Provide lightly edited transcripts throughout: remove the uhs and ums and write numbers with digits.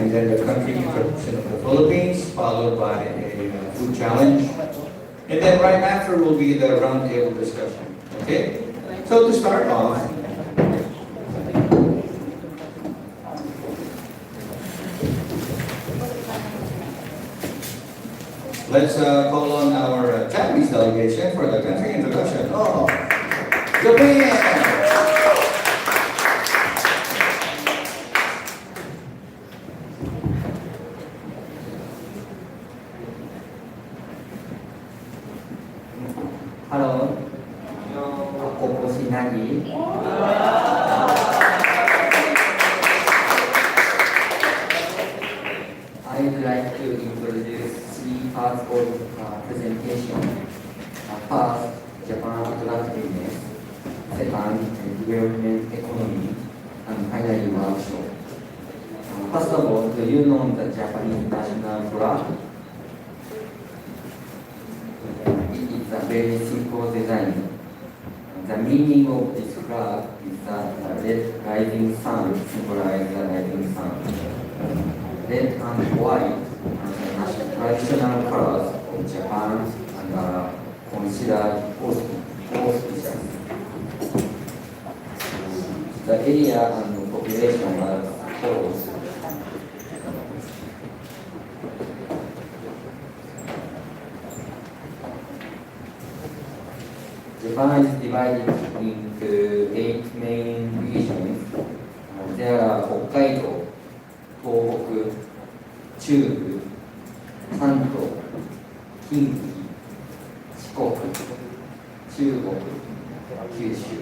and then the country introduction of the Philippines, followed by a food challenge. And then right after will be the roundtable discussion. Okay? So to start off, let's call on our Japanese delegation for the country introduction. Oh, Japan! ハロー、ここしなぎ。I would like to introduce three parts of presentation. First, Japan attractiveness. Second, development economy. And finally, workshop. First of all, do you know the Japanese national flag? It's a very simple design. The meaning of this flag is that the red rising sun symbolizes the rising sun. Red and white are the traditional colors of Japan and are considered auspicious. The area and population are as follows. Japan is divided into 8 main regions. There are Hokkaido, Tohoku, Chubu, Kanto, Kinki, Shikoku, Chugoku, Kyushu.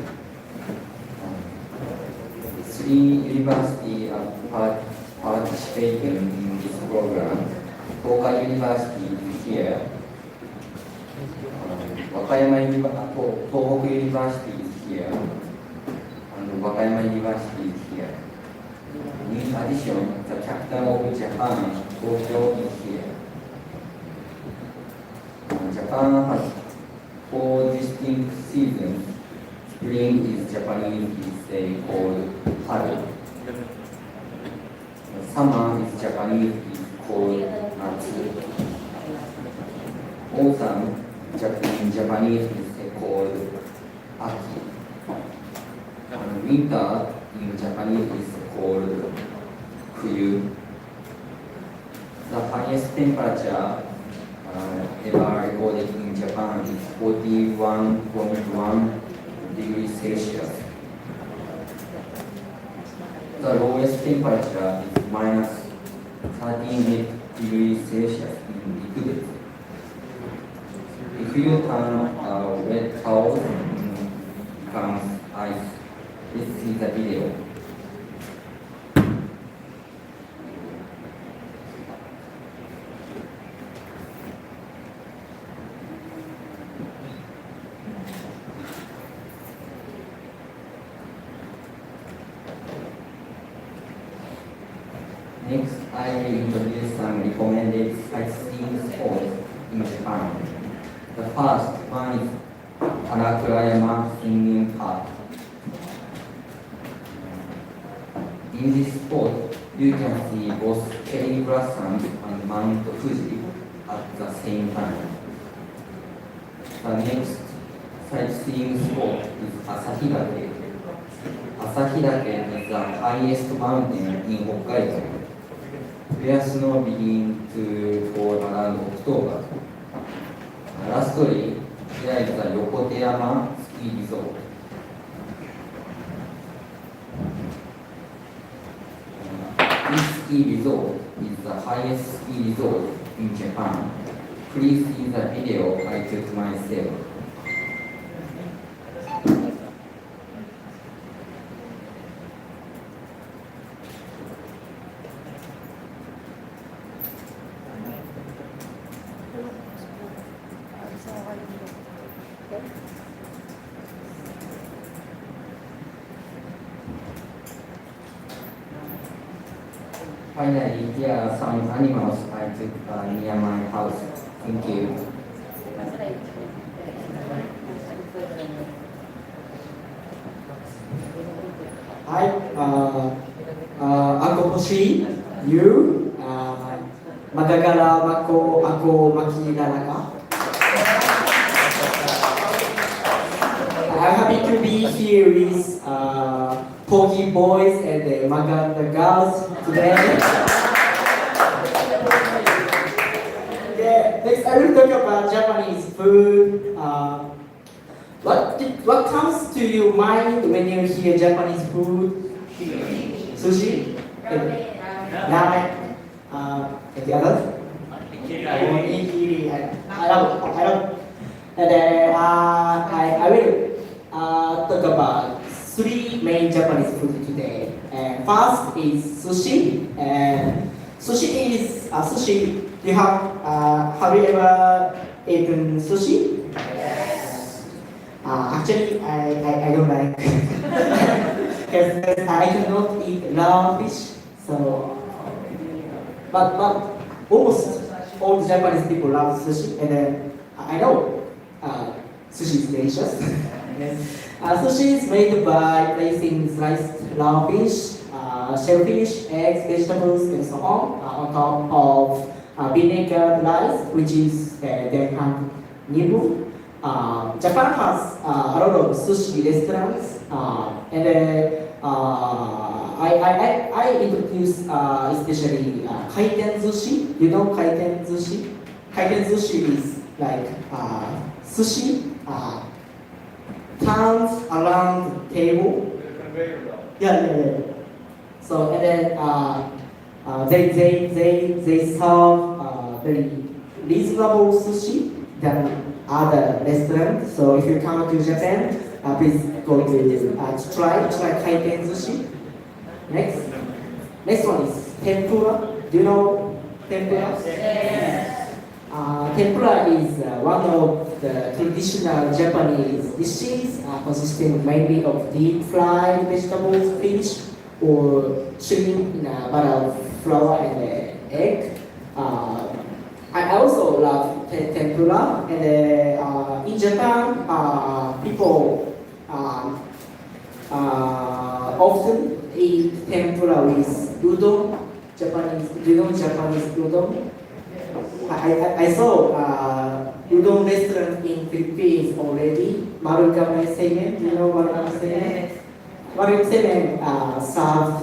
3 universities are participating in this program. Tokai University is here. Wakayama Tohoku University is here, and Wakayama University is here. In addition, the capital of Japan, Tokyo, is here. Japan has 4 distinct seasons. Spring is Japanese is called Haru. Summer is Japanese is called Natsu. Autumn in Japanese is called Aki. And winter in Japanese is called Fuyu. The highest temperature ever recorded in Japan is 41.1 degrees Celsius. The lowest temperature is minus 13 degrees Celsius in liquid. If you turn a wet towel, it becomes ice. This is the video. Next, I will introduce some recommended sightseeing spots in Japan. The first one is Harakurayama Singing Park. In this spot, you can see both cherry blossoms and Mount Fuji at the same time. The next sightseeing spot is Asahidake. Asahidake is the highest mountain in Hokkaido, where snow begins to fall around October. Lastly, there is the Yokoteyama ski resort. This ski resort is the highest ski resort in Japan. Please see the video I took myself. Finally, here are some animals I took near my house. Thank you. Hi, Uncle Poshi, you magagala ako makilala ka. I'm happy to be here with Pogi boys and the Maganda girls today. Yeah, next I will talk about Japanese food. What comes to your mind when you hear Japanese food? Sushi? Ramen? And the others? Onigiri. I love. And then I will talk about three main Japanese food today. And first is sushi. And sushi is sushi. Have you ever eaten sushi? Yes. Actually, I don't like because I cannot eat raw fish. So, but almost all the Japanese people love sushi, and then I know sushi is delicious. Sushi is made by placing sliced raw fish, shellfish, eggs, vegetables, and so on top of vinegar rice, which is then nibu. Japan has a lot of sushi restaurants, and I introduce especially kaiten sushi. You know kaiten sushi? Kaiten sushi is like sushi turns around the table. Yeah. So and then they serve very reasonable sushi than other restaurants. So if you come to Japan, please go to try kaiten sushi. Next one is tempura. Do you know tempura? Yes. Tempura is one of the traditional Japanese dishes consisting mainly of deep fried vegetables, fish, or shrimp in a butter flour and egg. I also love tempura, and in Japan, people often eat tempura with udon, Japanese udon. I saw udon restaurant in Philippines already. Marugame Semen, do you know Marugame Semen? Marugame Semen served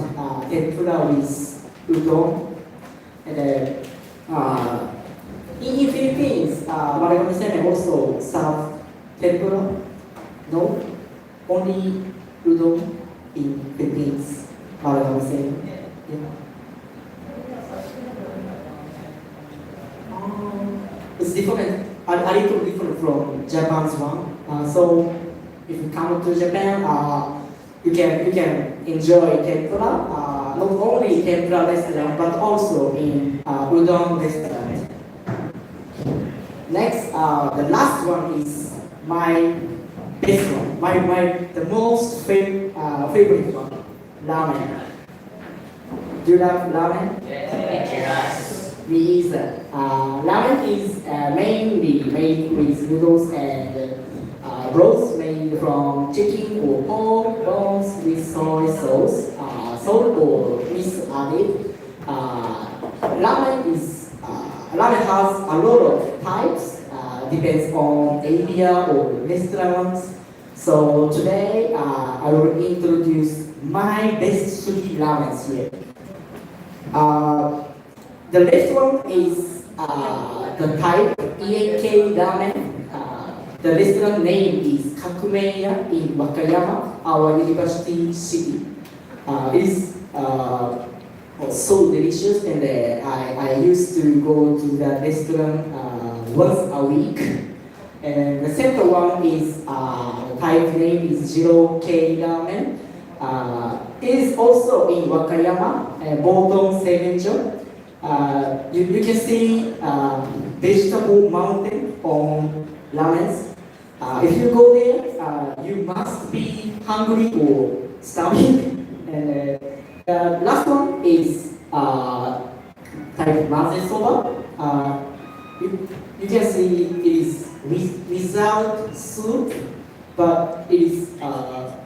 tempura with udon, and in Philippines, Marugame Semen also serve tempura. No, only udon in Philippines. Marugame Semen. Yeah. It's different, a little different from Japan's one. So if you come to Japan, you can enjoy tempura. Not only tempura restaurant, but also in udon restaurant. Next, the last one is my best one, the most favorite one, ramen. Do you love ramen? Yes. Me either. Ramen is mainly made with noodles and broths made from chicken or pork bones with soy sauce, salt or miso added. Ramen has a lot of types, depends on area or restaurants. So today I will introduce my best sushi ramens here. The next one is the type EAK ramen. The restaurant name is Kakumeya in Wakayama, our university city. It is so delicious, and I used to go to the restaurant once a week. And the second one is type name is Zero K ramen. It is also in Wakayama, Bodon Seigenjo. You can see vegetable mountain on ramens. If you go there, you must be hungry or starving. And the last one is type maze soba. You can see it is without soup, but it is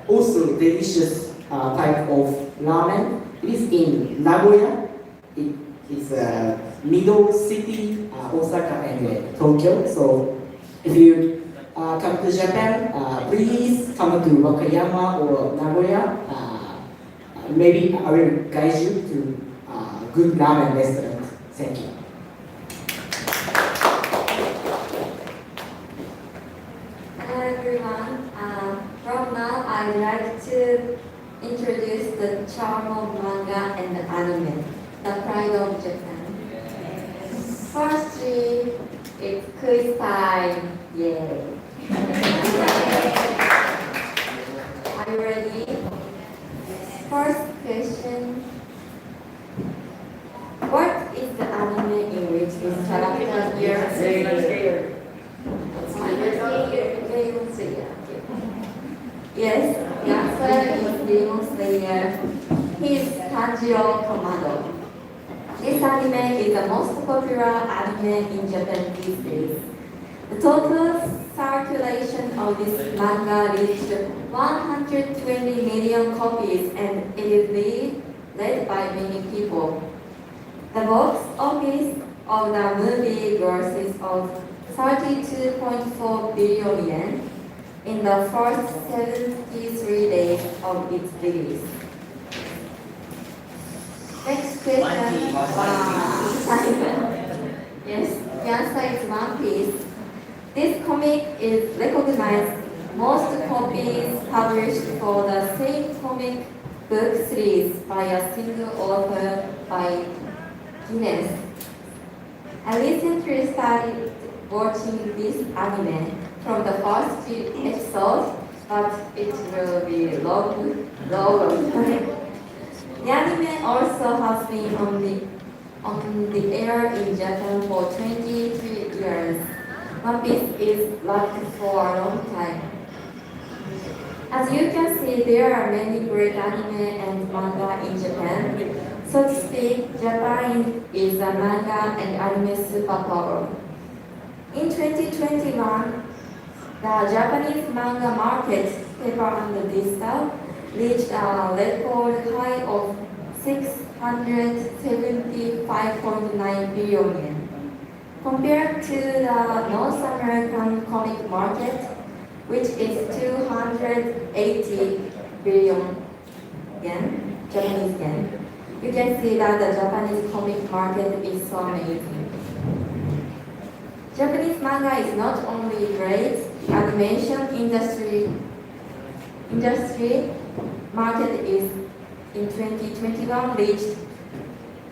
also delicious type of ramen. It is in Nagoya. It's a middle city, Osaka and Tokyo. So if you come to Japan, please come to Wakayama or Nagoya. Maybe I will guide you to good ramen restaurant. Thank you. Hello everyone. From now, I'd like to introduce the charm of manga and anime, the pride of Japan. Firstly, it's quiz time. Yay! Are you ready? First question. What is the anime in which this character here? Demon Slayer. Yes, the answer is Demon Slayer. He is Tanjiro Kamado. This anime is the most popular anime in Japan these days. The total circulation of this manga reached 120 million copies and it is read by many people. The box office of the movie grosses of 32.4 billion yen in the first 73 days of its release. Next question. Yes, the answer is One Piece. This comic is recognized most copies published for the same comic book series by a single author by Guinness. I recently started watching this anime from the first episode, but it will be long. The anime also has been on the air in Japan for 23 years. One Piece is loved for a long time. As you can see, there are many great anime and manga in Japan. So to speak, Japan is a manga and anime superpower. In 2021, the Japanese manga market, paper and digital, reached a record high of 675.9 billion yen. Compared to the North American comic market, which is 280 billion yen, Japanese yen, you can see that the Japanese comic market is so amazing. Japanese manga is not only great, the animation industry market is in 2021 reached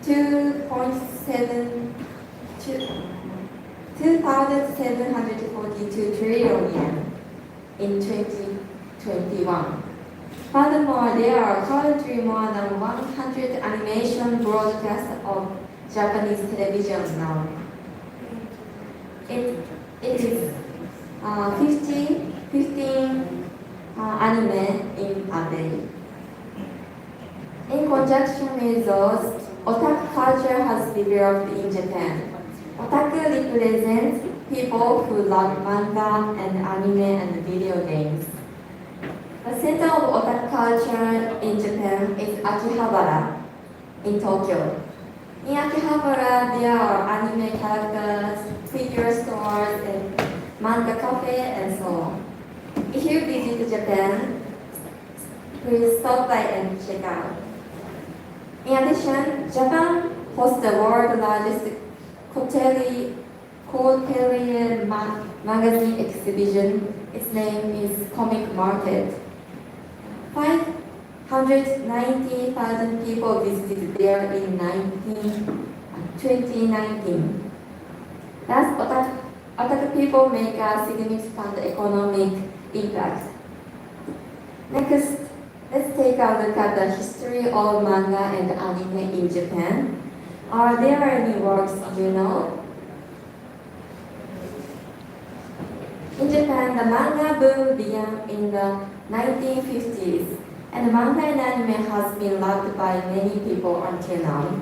2,742 trillion yen in 2021. Furthermore, there are currently more than 100 animation broadcasts of Japanese television now. It is 15 anime in a day. In conjunction with those, otaku culture has developed in Japan. Otaku represents people who love manga and anime and video games. The center of otaku culture in Japan is Akihabara in Tokyo. In Akihabara, there are anime characters, figure stores, and manga cafe, and so on. If you visit Japan, please stop by and check out. In addition, Japan hosts the world's largest quarterly magazine exhibition. Its name is Comic Market. 590,000 people visited there in 2019. Thus, otaku people make a significant economic impact. Next, let's take a look at the history of manga and anime in Japan. Are there any works you know? In Japan, the manga boom began in the 1950s, and manga and anime has been loved by many people until now.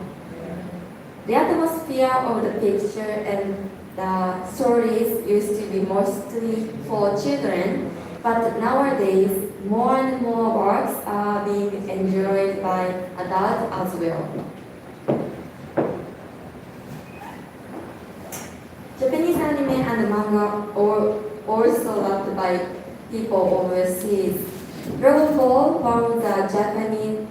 The atmosphere of the picture and the stories used to be mostly for children, but nowadays more and more works are being enjoyed by adults as well. Japanese anime and manga are also loved by people overseas. Dragon Ball, one of the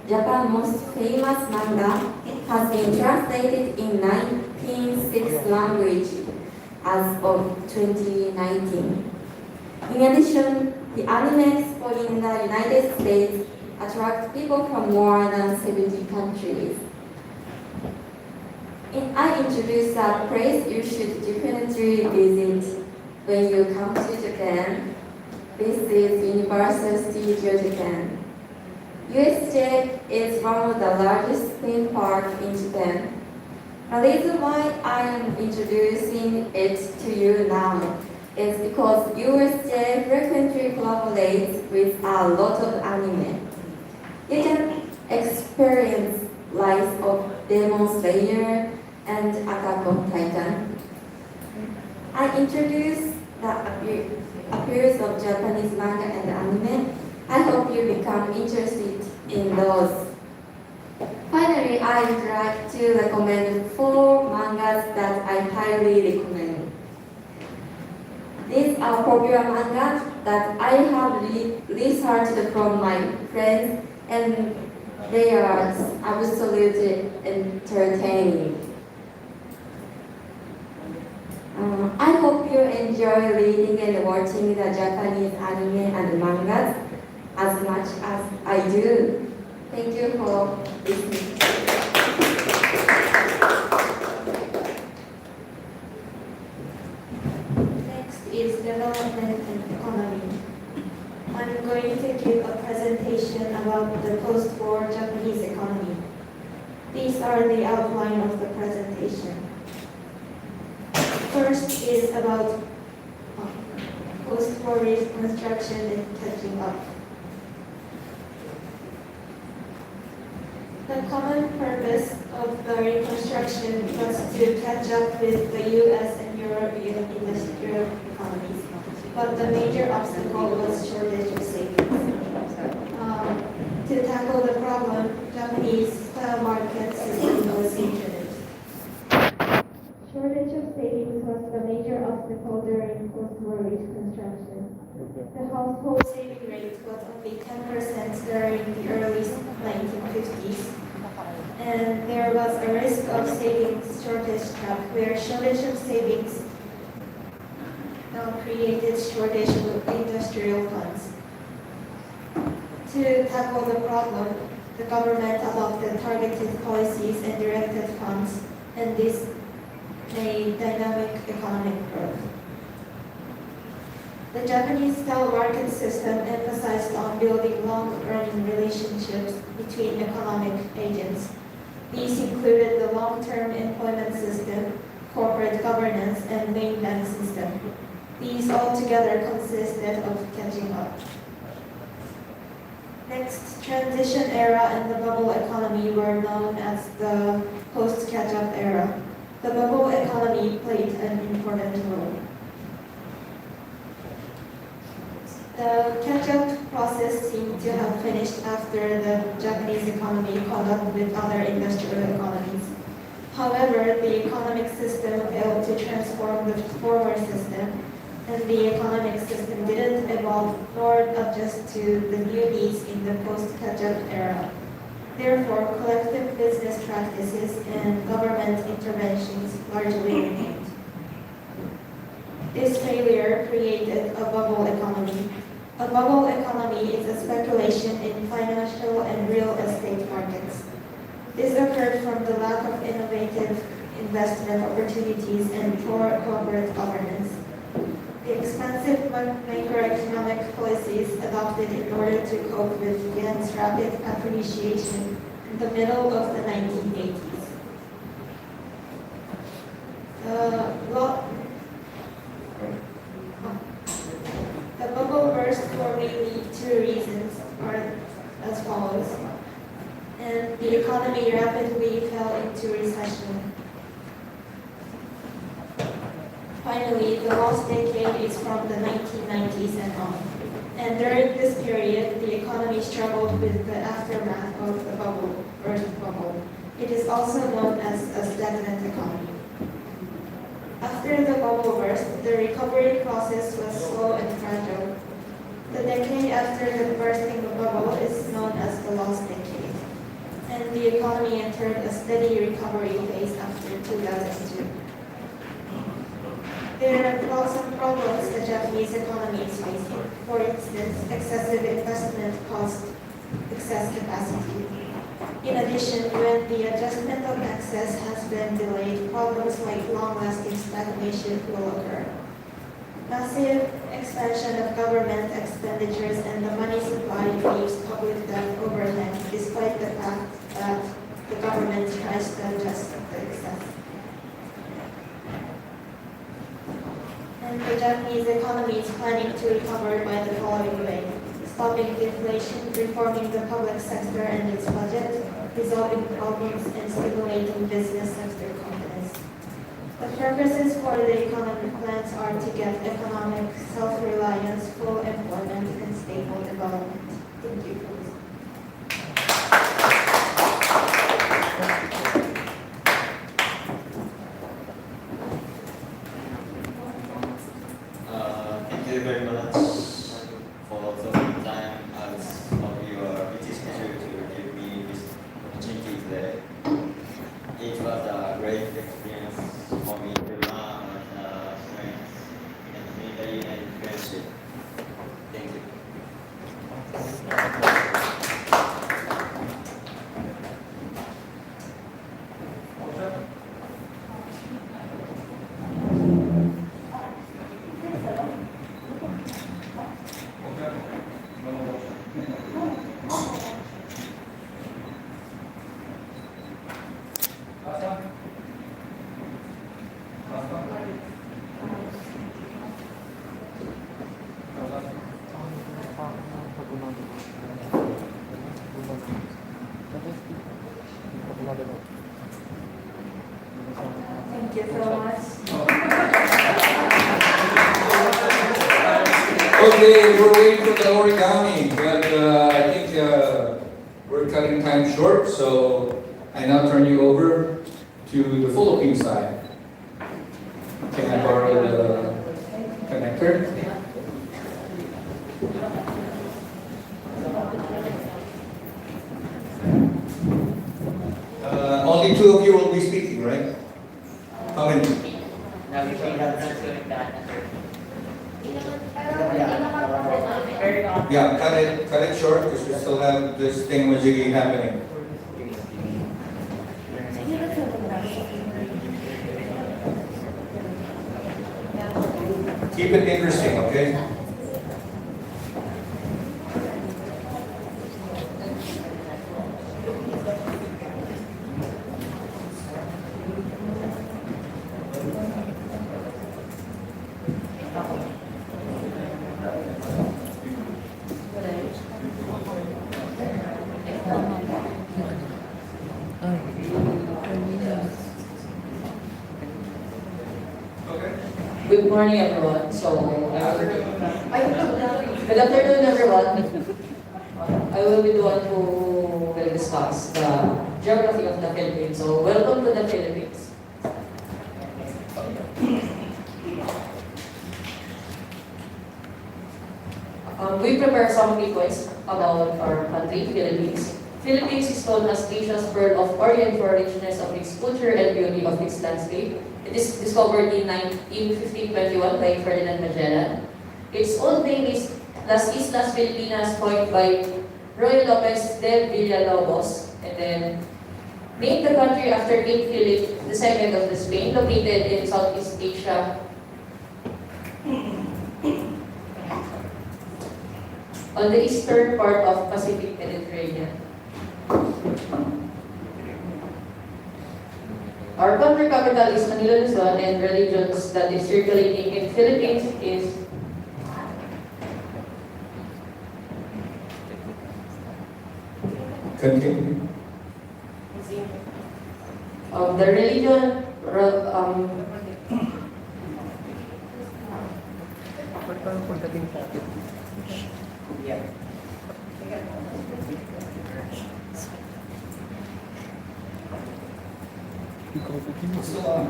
Japan's most famous manga, has been translated in 96 languages as of 2019. In addition, the Anime Expo in the United States attracts people from more than 70 countries. I introduce a place you should definitely visit when you come to Japan. This is Universal Studio Japan. USJ is one of the largest theme parks in Japan. The reason why I am introducing it to you now is because USJ frequently collaborates with a lot of anime. You can experience Rise of Demon Slayer and Attack on Titan. I introduced the appearance of Japanese manga and anime. I hope you become interested in those. Finally, I would like to recommend 4 mangas that I highly recommend. These are popular mangas that I have researched from my friends, and they are absolutely entertaining. I hope you enjoy reading and watching the Japanese anime and mangas as much as I do. Thank you for listening. Next is development and economy. I'm going to give a presentation about the post-war Japanese economy. These are the outline of the presentation. First is about post-war reconstruction and catching up. The common purpose of the reconstruction was to catch up with the US and European industrial economies, but the major obstacle was shortage of savings. To tackle the problem, Japanese market system was introduced. Shortage of savings was the major obstacle during post-war reconstruction. The household saving rate was only 10% during the early 1950s, and there was a risk of savings shortage trap where shortage of savings created shortage of industrial funds. To tackle the problem, the government adopted targeted policies and directed funds, and this made dynamic economic growth. The Japanese-style market system emphasized on building long-running relationships between economic agents. These included the long-term employment system, corporate governance, and main bank system. These all together consisted of catching up. Next, transition era and the bubble economy were known as the post-catch-up era. The bubble economy played an important role. The catch-up process seemed to have finished after the Japanese economy caught up with other industrial economies. However, the economic system failed to transform the former system, and the economic system didn't evolve nor adjust to the new needs in the post-catch-up era. Therefore, collective business practices and government interventions largely remained. This failure created a bubble economy. A bubble economy is a speculation in financial and real estate markets. This occurred from the lack of innovative investment opportunities and poor corporate governance. The expansive macroeconomic policies adopted in order to cope with yen's rapid appreciation in the middle of the 1980s. The bubble burst for mainly 2 reasons, are as follows. And the economy rapidly fell into recession. Finally, the lost decade is from the 1990s and on. And during this period, the economy struggled with the aftermath of the bubble, burst bubble. It is also known as a stagnant economy. After After the bubble burst, the recovery process was slow and fragile. The decade after the bursting of the bubble is known as the lost decade, and the economy entered a steady recovery phase after 2002. There are some problems the Japanese economy is facing. For instance, excessive investment caused excess capacity. In addition, when the adjustment of excess has been delayed, problems like long-lasting stagnation will occur. Massive expansion of government expenditures and the money supply leaves public debt overhead, despite the fact that the government tries to adjust the excess. And the Japanese economy is planning to recover by the following way: stopping inflation, reforming the public sector and its budget, resolving problems, and stimulating business sector confidence. The purposes for the economic plans are to get economic self-reliance, full employment, and stable development. Thank you. Thank you very much for the time as of your British teacher to give me this opportunity today. It was a great experience for me to learn strength and unity and friendship. Thank you. Thank you so much. Okay, we're waiting for the origami, but I think we're cutting time short, so I now turn you over to the Philippine side. Can I borrow the connector? Only two of you will be speaking, right? How many? Now we should have translated that. Yeah, cut it short because we still have this thing majiggy happening. Keep it interesting, okay? Good morning, everyone. Good afternoon, everyone. I will be the one who will discuss the geography of the Philippines. So, welcome to the Philippines. We prepare some key points about our country, Philippines. Philippines is known as Asia's pearl of Orient for richness of its culture and beauty of its landscape. It is discovered in 1521 by Ferdinand Magellan. Its old name is Las Islas Filipinas, coined by Roy Lopez de Villalobos, and then named the country after King Philip II of the Spain, located in Southeast Asia. On the eastern part of Pacific Mediterranean. Our country capital is Manila, Luzon, and religions that is circulating in Philippines is Continue. the religion Still on.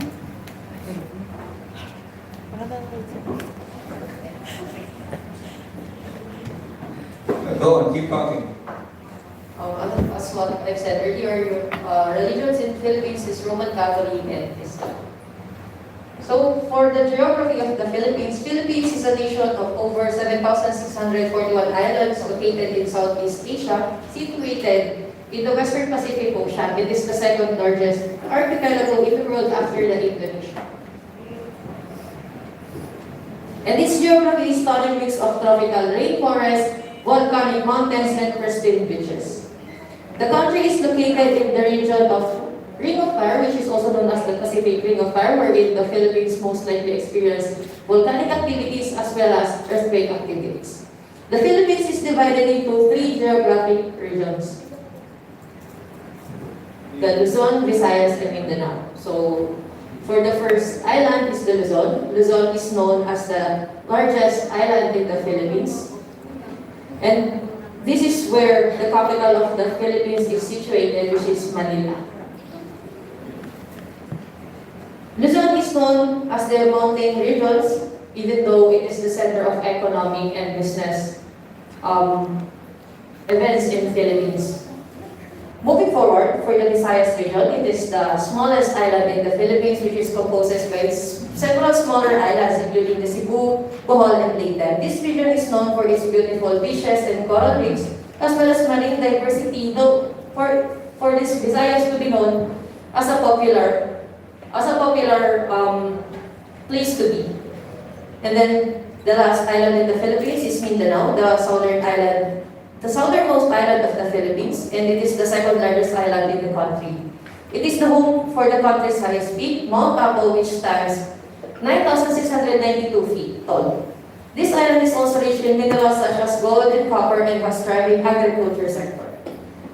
Go on, keep talking. As what I've said earlier, religions in Philippines is Roman Catholic and Islam. So for the geography of the Philippines, Philippines is a nation of over 7,641 islands located in Southeast Asia, situated in the Western Pacific Ocean. It is the second largest archipelago in the world after the Indonesia. And its geography is stunning mix of tropical rainforest, volcanic mountains, and pristine beaches. The country is located in the region of Ring of Fire, which is also known as the Pacific Ring of Fire, wherein the Philippines most likely experience volcanic activities as well as earthquake activities. The Philippines is divided into 3 geographic regions: the Luzon, Visayas, and Mindanao. So, for the first island is the Luzon. Luzon is known as the largest island in the Philippines. And this is where the capital of the Philippines is situated, which is Manila. Luzon is known as the mountain regions, even though it is the center of economic and business events in the Philippines. Moving forward, for the Visayas region, it is the smallest island in the Philippines, which is composed by several smaller islands, including the Cebu, Bohol, and Leyte. This region is known for its beautiful beaches and coral reefs, as well as marine diversity, though for this Visayas to be known as a popular place to be. And then the last island in the Philippines is Mindanao, the southernmost island of the Philippines, and it is the second largest island in the country. It is the home for the country's highest peak, Mount Apo, which stands 9,692 feet tall. This island is also rich in minerals such as gold and copper and has thriving agriculture sector.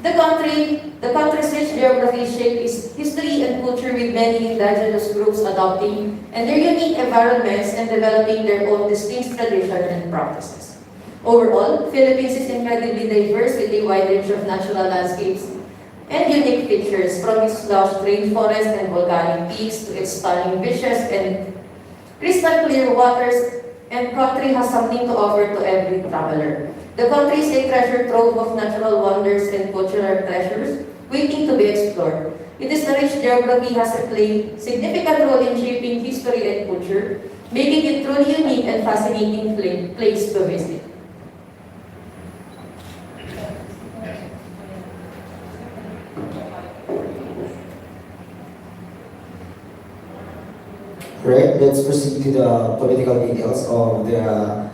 The country's rich geography shaped its history and culture, with many indigenous groups adopting and their unique environments and developing their own distinct traditions and practices. Overall, Philippines is incredibly diverse with a wide range of natural landscapes and unique features, from its lush rainforest and volcanic peaks to its stunning beaches and crystal clear waters, and country has something to offer to every traveler. The country is a treasure trove of natural wonders and cultural treasures waiting to be explored. It is the rich geography has played significant role in shaping history and culture, making it truly unique and fascinating place to visit. Right, let's proceed to the political details of the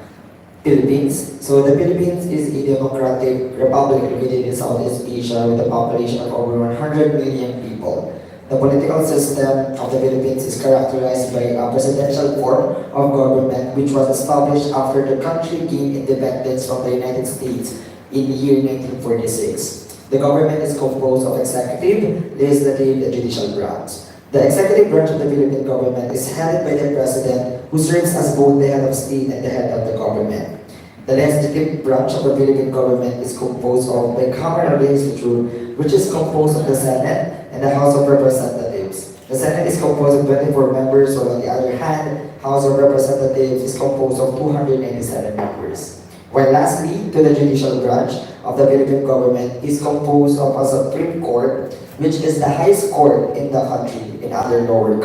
Philippines. So the Philippines is a democratic republic located in Southeast Asia with a population of over 100 million people. The political system of the Philippines is characterized by a presidential form of government which was established after the country gained independence from the United States in the year 1946. The government is composed of executive, legislative, and judicial branch. The executive branch of the Philippine government is headed by the president, who serves as both the head of state and the head of the government. The legislative branch of the Philippine government is composed of the bicameral legislature, which is composed of the Senate and the House of Representatives. The Senate is composed of 24 members, while on the other hand, House of Representatives is composed of 297 members. While lastly, to the judicial branch of the Philippine government is composed of a Supreme Court, which is the highest court in the country in other lower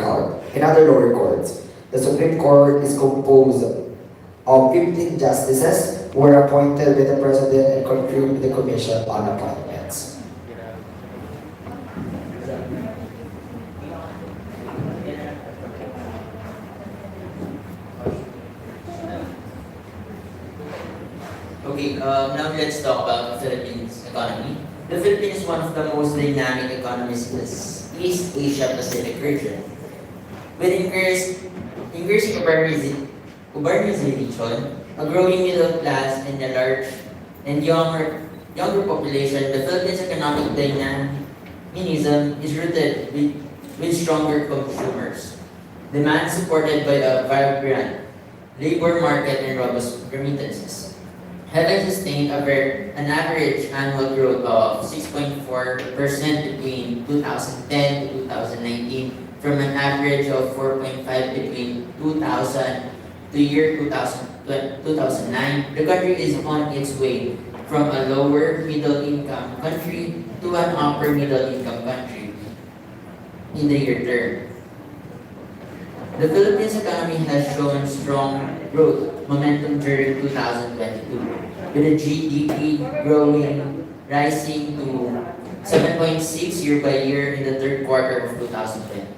courts. The Supreme Court is composed of 15 justices who are appointed by the President and contribute to the Commission on Appointments. Okay, now let's talk about the Philippines economy. The Philippines is one of the most dynamic economies in the East Asia Pacific region. With increasing urbanization, a growing middle class, and a large and younger population, the Philippines' economic dynamism is rooted with stronger consumers. Demand supported by a vibrant labor market and robust remittances, having sustained an average annual growth of 6.4% between 2010 to 2019, from an average of 4.5 between 2000 to year 2009, the country is on its way from a lower middle income country to an upper middle income country in the year term. The Philippines economy has shown strong growth momentum during 2022, with the GDP rising to 7.6 year by year in the third quarter of 2022.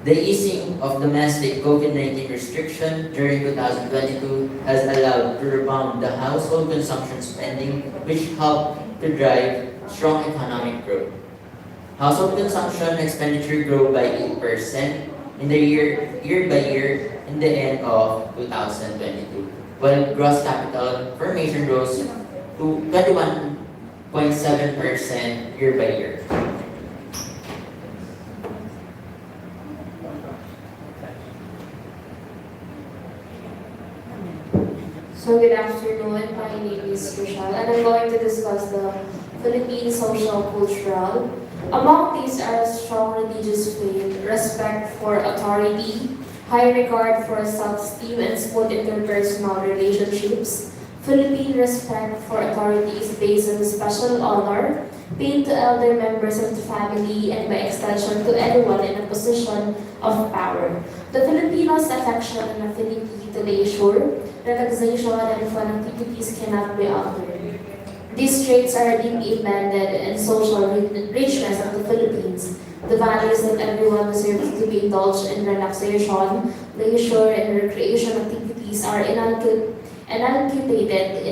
The easing of domestic COVID-19 restriction during 2022 has allowed to rebound the household consumption spending, which helped to drive strong economic growth. Household consumption expenditure grew by 8% in the year by year in the end of 2022, while gross capital formation rose to 21.7% year by year. So good afternoon, my name is Rochelle and I'm going to discuss the Philippine social cultural. Among these are strong religious faith, respect for authority, high regard for self-esteem and smooth interpersonal relationships. Philippine respect for authority is based on special honor paid to elder members of the family and by extension to anyone in a position of power. The Filipinos' affection and affinity to leisure, relaxation, and fun activities cannot be altered. These traits are deeply embedded in social richness of the Philippines. The values that everyone deserves to be indulged in relaxation, leisure, and recreation activities are inculcated in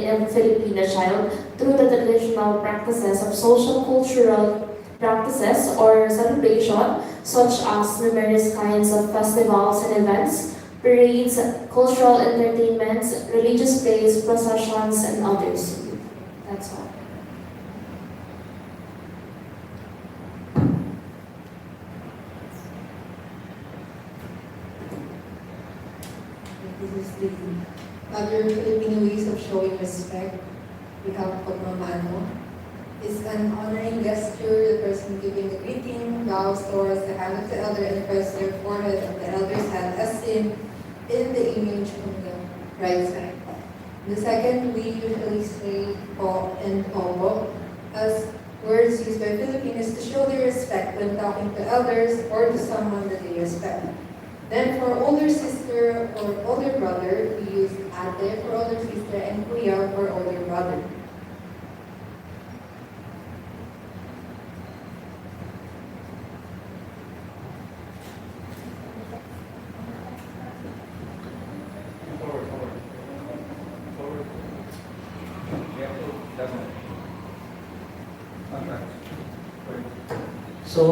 every Filipino child through the traditional practices of social cultural practices or celebration, such as numerous kinds of festivals and events, parades, cultural entertainments, religious plays, processions, and others. That's all. This is the other Filipino ways of showing respect. We have pagmamano. It's an honoring gesture, the person giving the greeting, bows towards the hand of the elder and press their forehead of the elder's hand as in the image on the right side. The second, we usually say po and opo as words used by Filipinos to show their respect when talking to elders or to someone that they respect. Then for older sister or older brother, we use ate for older sister and kuya for older brother. So,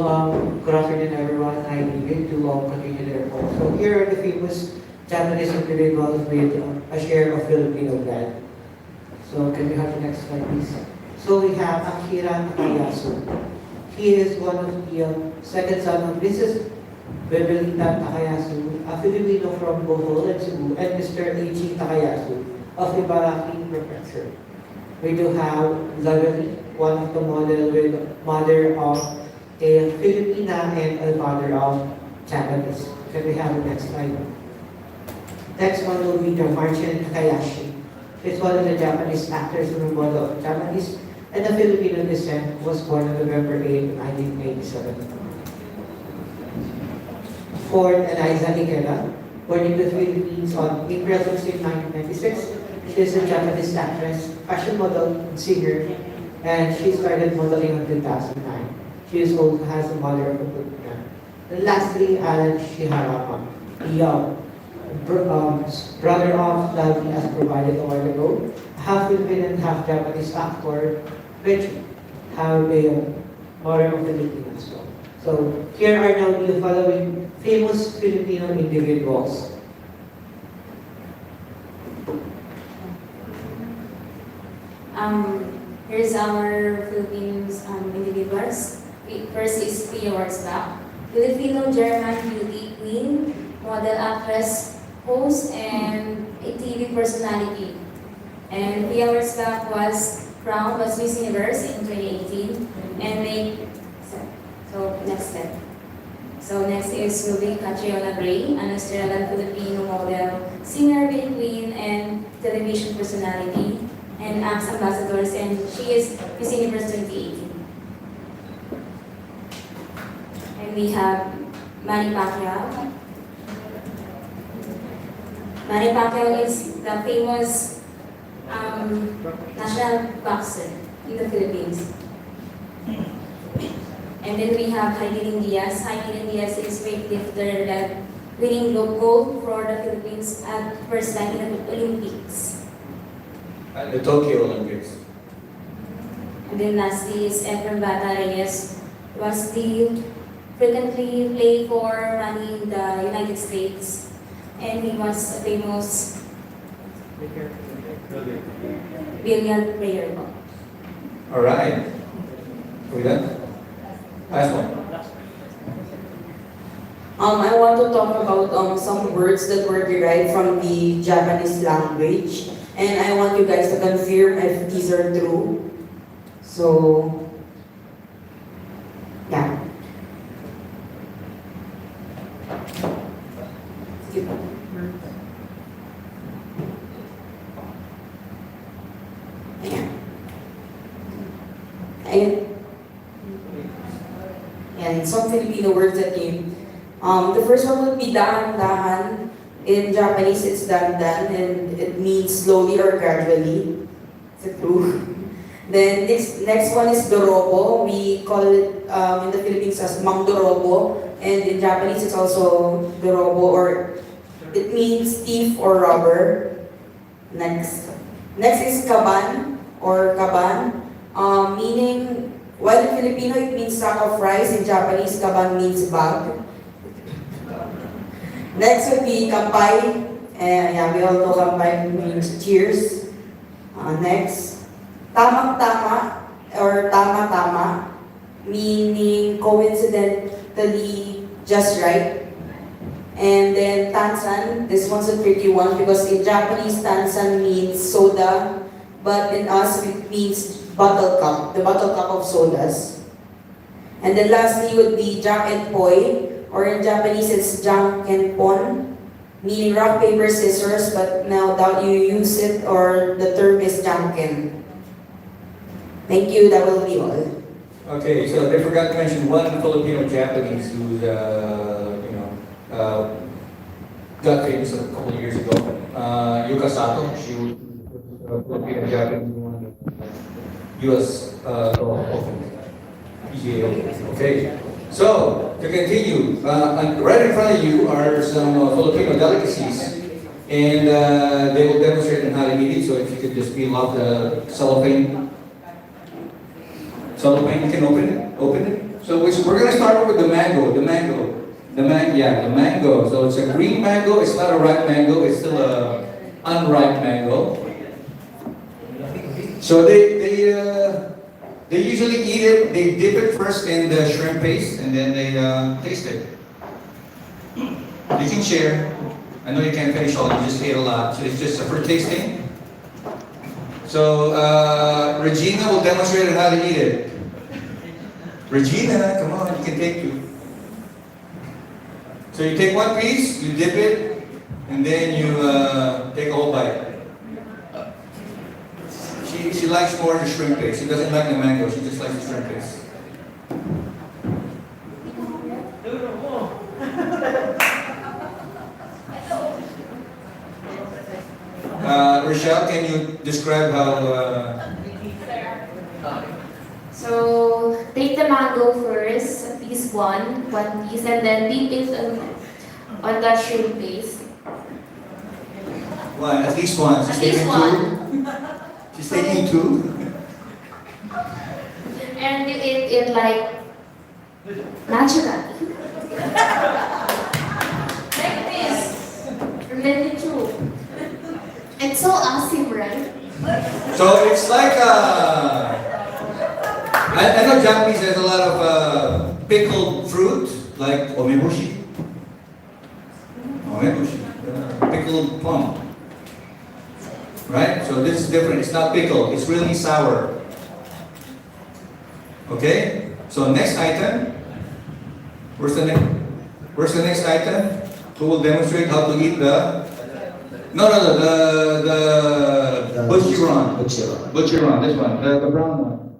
good afternoon everyone. I need to continue the report. So here are the famous Japanese individuals with a share of Filipino blood. So can we have the next slide please? So we have Akira Takayasu. He is one of the second son of Mrs. Bebelita Takayasu, a Filipino from Bohol and Cebu, and Mr. Eiichi Takayasu of Ibaraki Prefecture. We do have Laveri, one of the mother of a Filipina and a father of Japanese. Can we have the next slide? Next one will be the Marcin Takayashi. He's one of the Japanese actors and a model of Japanese and of Filipino descent, was born on November 8, 1987. Fourth, Eliza Higuera, born in the Philippines on April 16, 1996. She is a Japanese actress, fashion model, and singer, and she started modeling in 2009. She also has a mother of a Filipina. And lastly, Alan Shiharama, the brother of Lavie, as provided a while ago, half Filipino and half Japanese actor, which have a mother of Filipino as well. So here are now the following famous Filipino individuals. Here's our Philippines individuals. First is Pia Wurzbach, Filipino-German beauty queen, model actress, host, and a TV personality. And Pia Wurzbach was crowned as Miss Universe in 2018 and made, so next step. So next is Ruby Catriona Gray, an Australian Filipino model, singer, queen, and television personality, and AMS ambassadors, and she is Miss Universe 2018. And we have Manny Pacquiao. Manny Pacquiao is the famous national boxer in the Philippines. And then we have Heidi Diaz. Heidi Diaz is weightlifter that winning gold for the Philippines at first time in the Olympics. At the Tokyo Olympics. And then lastly is Efren Bata Reyes, was the frequently played for money in the United States, and he was a famous billiard player. All right. Are we done? Last one. I want to talk about some words that were derived from the Japanese language, and I want you guys to confirm if these are true. So, yeah. And some Filipino words that came. The first one would be dahan-dahan. In Japanese, it's dan-dan, and it means slowly or gradually. Is it true? Then next one is dorobo. We call it in the Philippines as mangdorobo, and in Japanese it's also dorobo, or it means thief or robber. Next is kaban or kaban, meaning, while in Filipino it means sack of rice, in Japanese kaban means bag. Next would be kampay. Yeah, we all know kampay means cheers. Next, tamang-tama or tama-tama, meaning coincidentally just right. And then tansan, this one's a tricky one because in Japanese tansan means soda, but in us it means bottle cup, the bottle cup of sodas. And then lastly would be jak and poi, or in Japanese it's jang and pon, meaning rock, paper, scissors, but now that you use it, or the term is janken. Thank you, that will be all. Okay, so they forgot to mention one Filipino Japanese who's, got famous a couple of years ago. Yuka Sato, she was Filipino Japanese won US PGA Open. Okay, so to continue, right in front of you are some Filipino delicacies, and they will demonstrate on how to eat it. So if you could just peel off the cellophane. You can open it. So we're going to start with the mango. The mango. So it's a green mango. It's not a ripe mango. It's still a unripe mango. So they usually eat it. They dip it first in the shrimp paste, and then they taste it. You can share. I know you can't finish all. You just ate a lot. So it's just for tasting. So Regina will demonstrate how to eat it. Regina, come on, you can take two. So you take one piece, you dip it, and then you take a whole bite. She likes more the shrimp paste. She doesn't like the mango, she just likes the shrimp paste. Rochelle, can you describe how... So take the mango first, at least one piece, and then dip it on the shrimp paste. One, at least one. She's taking two. She's taking two. And you eat it like naturally. Like this. And then you chew. It's so awesome, right? So it's like I know Japanese has a lot of pickled fruit, like omeboshi. Pickled plum. Right? So this is different. It's not pickled. It's really sour. Okay? So next item. Where's the next? Where's the next item? Who will demonstrate how to eat the... No, the butcheron. Butcheron, this one, the brown one.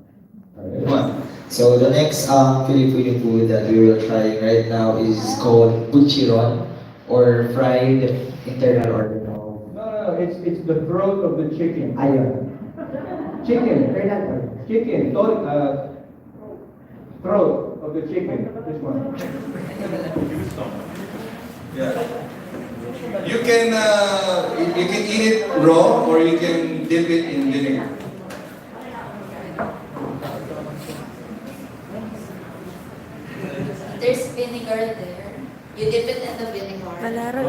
This one. So the next Filipino food that we will try right now is called butcheron, or fried internal organ. No, it's the throat of the chicken. Ayun. Chicken, throat of the chicken. This one. Yeah. You can eat it raw, or you can dip it in vinegar. There's vinegar there. You dip it in the vinegar. Vinegar.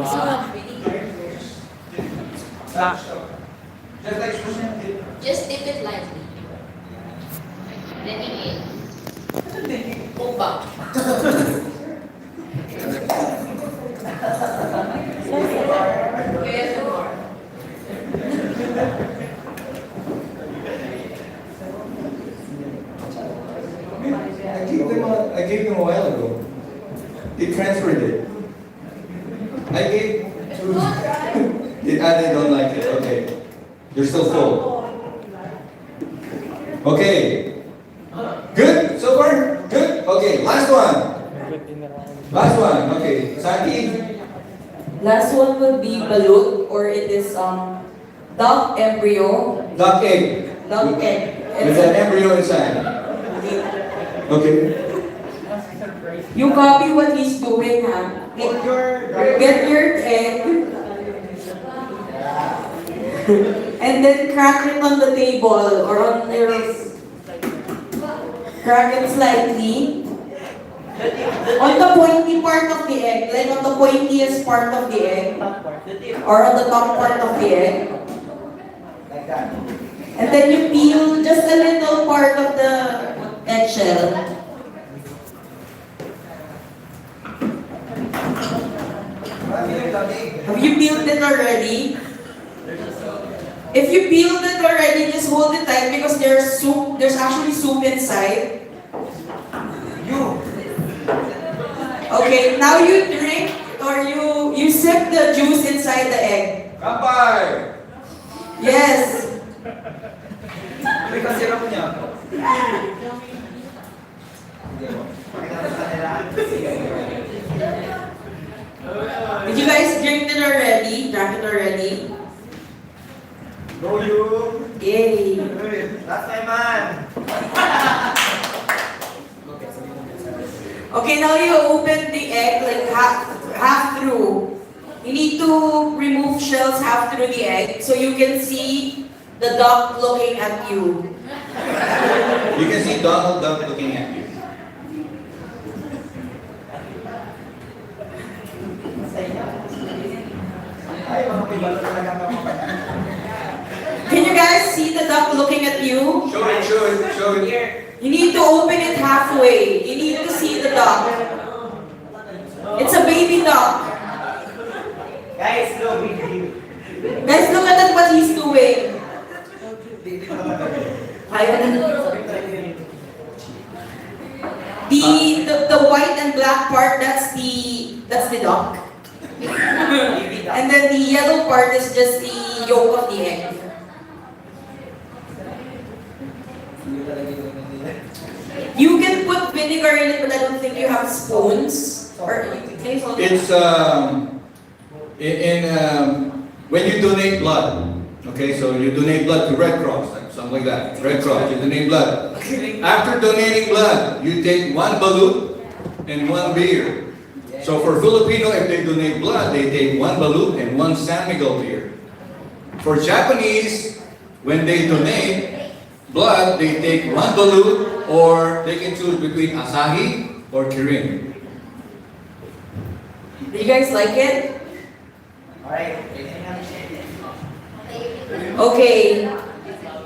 Just like sushi. Just dip it lightly. Then you eat. Mukbang. I gave them a while ago. They transferred it. I gave to... they don't like it. Okay. They're still full. Okay. Good so far? Good? Okay, last one. Last one. Okay. Sandy? Last one would be balut, or it is duck embryo. Duck egg. Duck egg. With an embryo inside. Okay. You copy what he's doing, ha? Get your egg. And then crack it on the table or on your... Crack it slightly. On the pointy part of the egg, like on the pointiest part of the egg. Or on the top part of the egg. And then you peel just a little part of the eggshell. Have you peeled it already? If you peeled it already, just hold it tight because there's soup. There's actually soup inside. Okay, now you drink or you sip the juice inside the egg. Kampai! Yes. Did you guys drink it already? Drank it already? Go you! Yay. That's my man! Okay, now you open the egg like half through. You need to remove shells half through the egg so you can see the duck looking at you. You can see Donald Duck looking at you. Can you guys see the duck looking at you? Show it. You need to open it halfway. You need to see the duck. It's a baby duck. Guys, look! Guys, look at what he's doing. The white and black part, that's the duck. And then the yellow part is just the yolk of the egg. You can put vinegar in it, but I don't think you have spoons. Or can you hold it? It's when you donate blood. Okay, so you donate blood to Red Cross, something like that. Red Cross, you donate blood. After donating blood, you take one balut and one beer. So for Filipino, if they donate blood, they take one balut and one San Miguel beer. For Japanese, when they donate blood, they take one balut, or they can choose between Asahi or Kirin. Do you guys like it? Alright. Okay.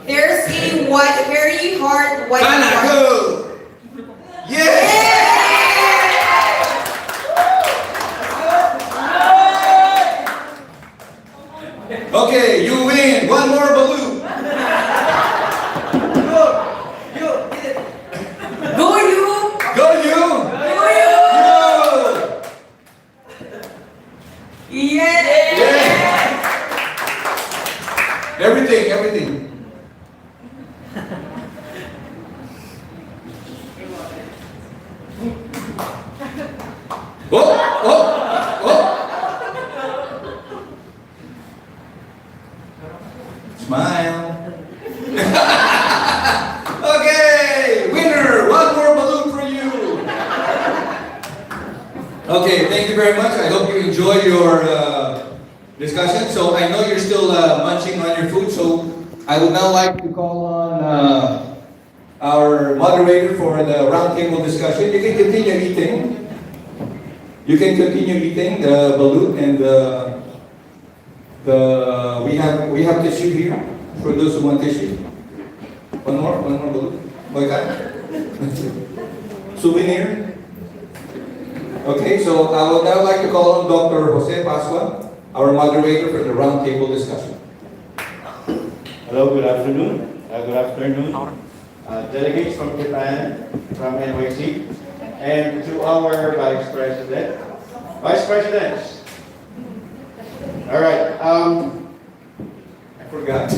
There's a very hard white part. Go! Yeah! Okay, you win. One more balloon. Go you! Go you! Go you! Yo! Yeah! Everything. Smile. Okay, winner, one more balloon for you. Okay, thank you very much. I hope you enjoyed your discussion. So I know you're still munching on your food, so I would now like to call on our moderator for the roundtable discussion. You can continue eating. You can continue eating the balloon and we have tissue here for those who want tissue. One more balloon. Souvenir. Okay, so I would now like to call on Dr. Jose Pascua, our moderator for the roundtable discussion. Hello, good afternoon. Delegates from Japan, from NYC, and to our Vice Presidents. All right. I forgot.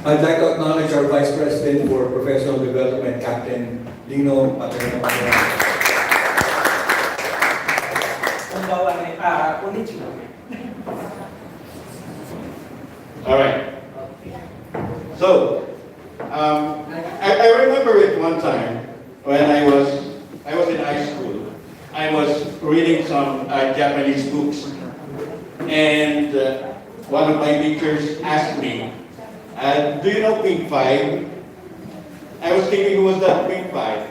I'd like to acknowledge our Vice President for Professional Development, Captain Lino Paterno. All right. So, I remember it one time when I was in high school. I was reading some Japanese books, and one of my teachers asked me, "Do you know Pink 5?" I was thinking, who was that Pink 5?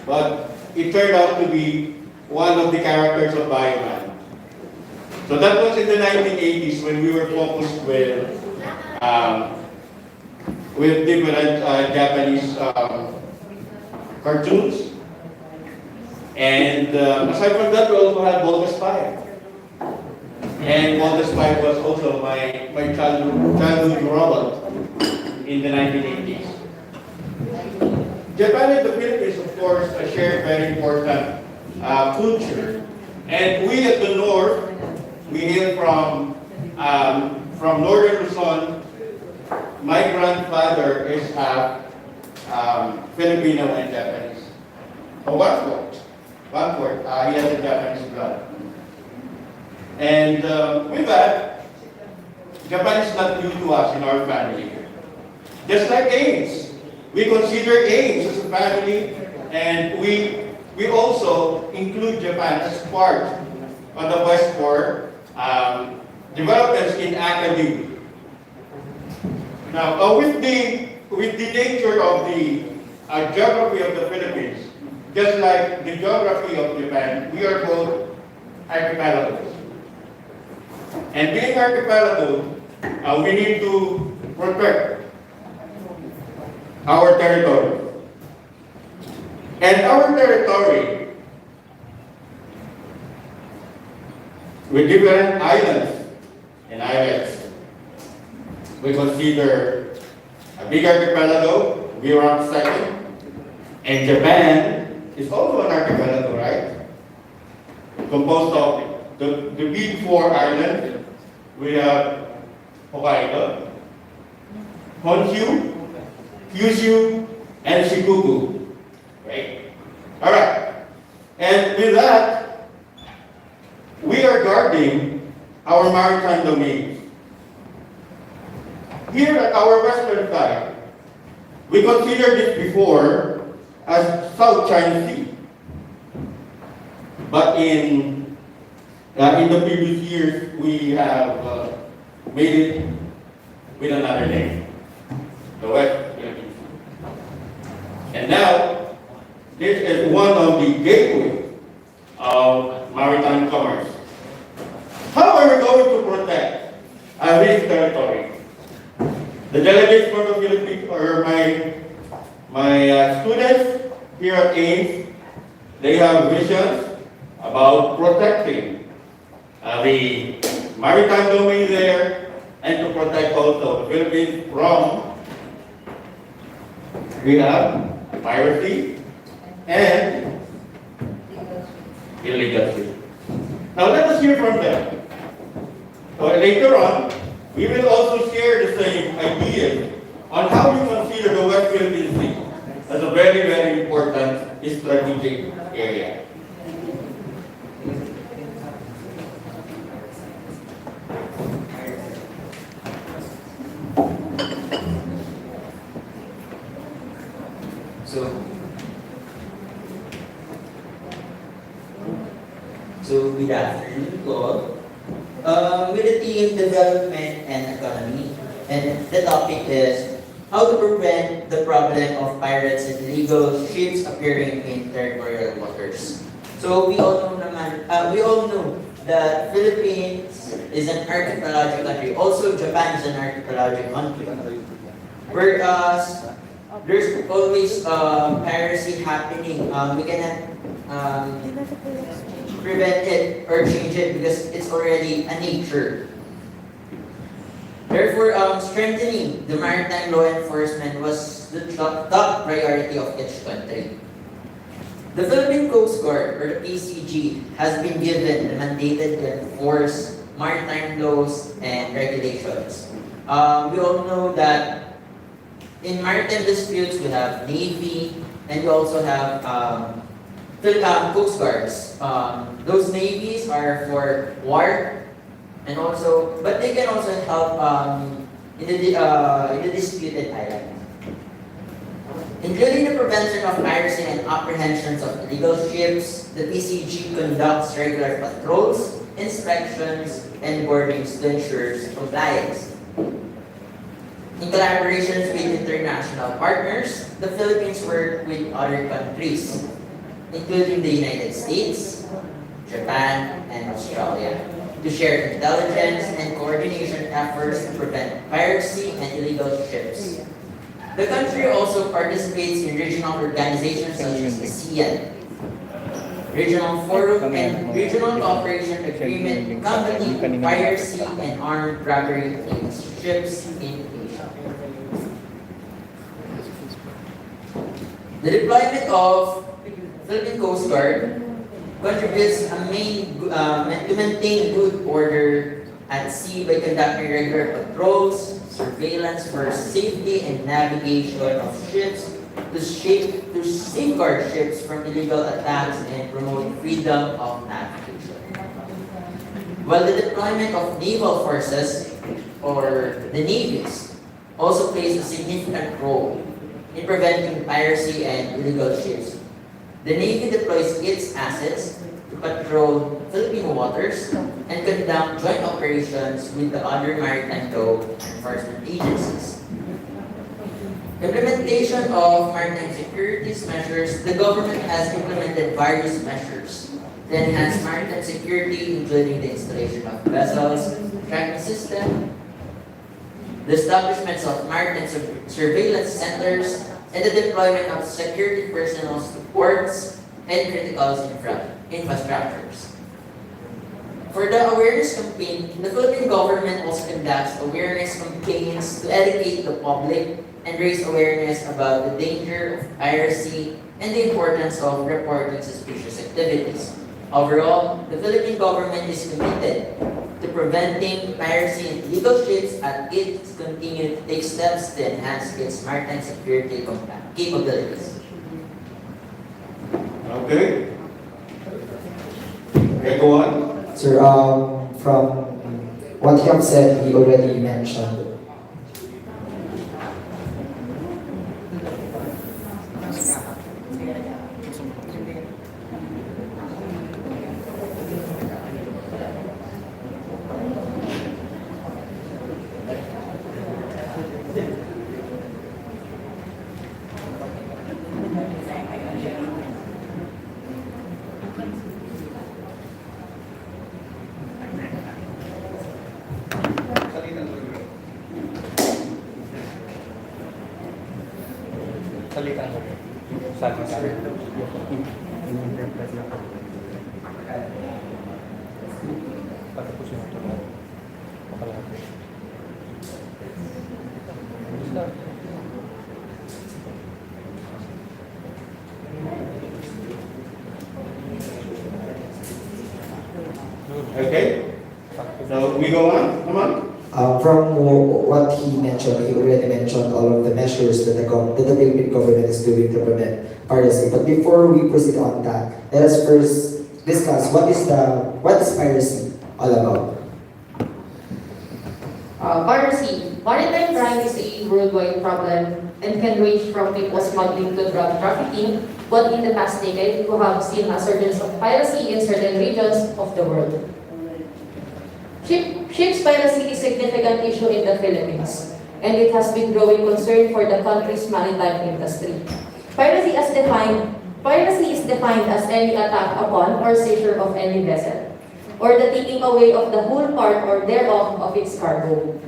But it turned out to be one of the characters of Bioman. So that was in the 1980s when we were focused with different Japanese cartoons. And aside from that, we also had Bold the Spy. And Bold the Spy was also my childhood robot in the 1980s. Japan and the Philippines, of course, share very important culture. And we at the north, we hail from northern Luzon. My grandfather is half Filipino and Japanese. One fourth. He has a Japanese blood. And with that, Japan is not new to us in our family. Just like AMS. We consider AMS as a family, and we also include Japan as part of the quest for developments in academia. Now, with the nature of the geography of the Philippines, just like the geography of Japan, we are both archipelagos. And being archipelago, we need to protect our territory. And our territory, with different islands and islets, we consider a big archipelago, we rank second, and Japan is also an archipelago, right? Composed of the big four islands. We have Hokkaido, Honshu, Kyushu, and Shikoku, right? All right, and with that, we are guarding our maritime domains. Here at our western side, we considered this before as South China Sea. But in the previous years, we have made it with another name, the West Philippines. And now, this is one of the gateways of maritime commerce. How are we going to protect this territory? The delegates from the Philippines, or my students here at AMS, they have visions about protecting the maritime domain there, and to protect also the Philippines from, we have piracy and illegal fishing. Now let us hear from them. Later on, we will also share the same ideas on how we consider the West Philippine Sea as a very, very important strategic area. So good afternoon to all. With the theme development and economy, and the topic is how to prevent the problem of pirates and illegal ships appearing in territorial waters. So we all know that Philippines is an archipelagic country. Also, Japan is an archipelagic country. Whereas there's always piracy happening. We cannot prevent it or change it because it's already a nature. Therefore, strengthening the maritime law enforcement was the top priority of each country. The Philippine Coast Guard, or the PCG, has been given the mandated to enforce maritime laws and regulations. We all know that in maritime disputes, we have Navy, and we also have Coast Guards. Those navies are for war, and also, but they can also help in the disputed island, including the prevention of piracy and apprehensions of illegal ships. The PCG conducts regular patrols, inspections, and boardings to ensure compliance. In collaborations with international partners, the Philippines work with other countries, including the United States, Japan, and Australia, to share intelligence and coordination efforts to prevent piracy and illegal ships. The country also participates in regional organizations such as the ASEAN, Regional Forum, and Regional Cooperation Agreement combating piracy and armed robbery against ships in Asia. The deployment of Philippine Coast Guard contributes to maintain good order at sea by conducting regular patrols, surveillance for safety and navigation of ships, to safeguard ships from illegal attacks and promote freedom of navigation. While the deployment of naval forces, or the navies, also plays a significant role in preventing piracy and illegal ships. The Navy deploys its assets to patrol Philippine waters and conduct joint operations with the other maritime law enforcement agencies. Implementation of maritime security measures. The government has implemented various measures to enhance maritime security, including the installation of vessels, tracking system, the establishments of maritime surveillance centers, and the deployment of security personnel to ports and critical infrastructures. For the awareness campaign, the Philippine government also conducts awareness campaigns to educate the public and raise awareness about the danger of piracy and the importance of reporting suspicious activities. Overall, the Philippine government is committed to preventing piracy and illegal ships, and it continues to take steps to enhance its maritime security capabilities. Okay. Okay, go on. Sir, from what you have said, we already mentioned. Okay? So we go on, come on. From what he mentioned, he already mentioned all of the measures that the Philippine government is doing to prevent piracy. But before we proceed on that, let us first discuss what is piracy all about. Piracy. Maritime crime is a worldwide problem and can range from people smuggling to drug trafficking, but in the past decade, we have seen a surge of piracy in certain regions of the world. Ships piracy is a significant issue in the Philippines, and it has been growing concern for the country's maritime industry. Piracy is defined as any attack upon or seizure of any vessel, or the taking away of the whole part or thereof of its cargo,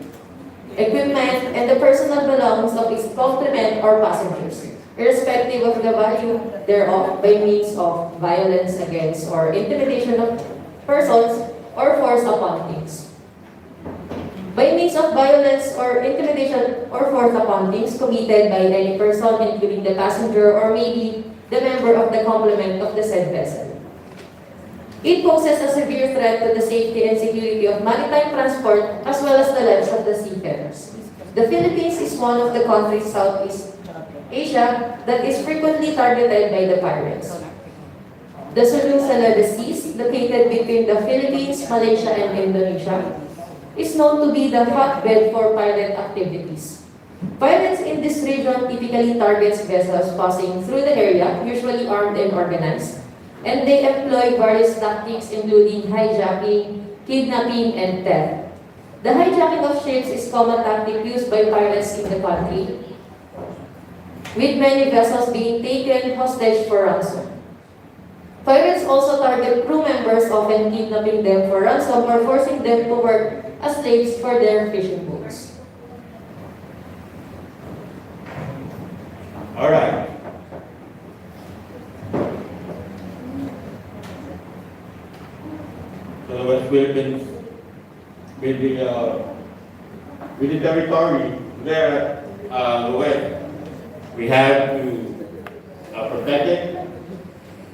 equipment, and the personal belongings of its complement or passengers, irrespective of the value thereof, by means of violence against or intimidation of persons or force upon things. By means of violence or intimidation or force upon things committed by any person, including the passenger or maybe the member of the complement of the said vessel. It poses a severe threat to the safety and security of maritime transport as well as the lives of the seafarers. The Philippines is one of the countries Southeast Asia that is frequently targeted by the pirates. The Seas, located between the Philippines, Malaysia, and Indonesia, is known to be the hotbed for pirate activities. Pirates in this region typically targets vessels passing through the area, usually armed and organized, and they employ various tactics including hijacking, kidnapping, and theft. The hijacking of ships is a common tactic used by pirates in the country, with many vessels being taken hostage for ransom. Pirates also target crew members, often kidnapping them for ransom or forcing them to work as slaves for their fishing boats. All right. So the West Philippines, with the territory there the West, we have to protect it.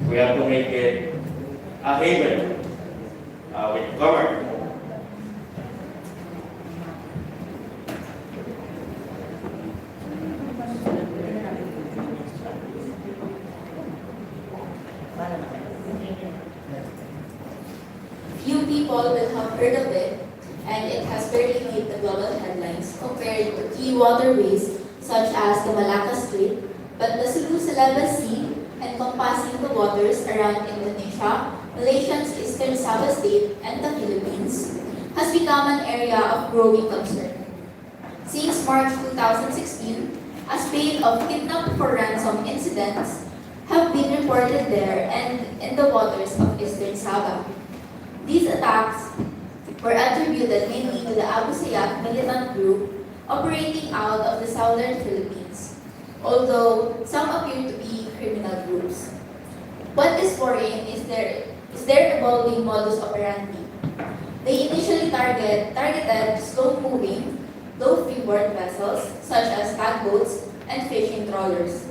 We have to make it a haven with commerce. Few people will have heard of it, and it has barely made the global headlines compared to key waterways such as the Malacca Strait, but the Cebu-Salaba Sea, encompassing the waters around Indonesia, Malaysia's eastern Sabah state, and the Philippines, has become an area of growing concern. Since March 2016, a spate of kidnap for ransom incidents have been reported there and in the waters of eastern Sabah. These attacks were attributed mainly to the Abu Sayyaf militant group operating out of the southern Philippines, although some appear to be criminal groups. What is worrying is their evolving modus operandi. They initially targeted slow-moving, low-freeboard vessels such as tugboats and fishing trawlers.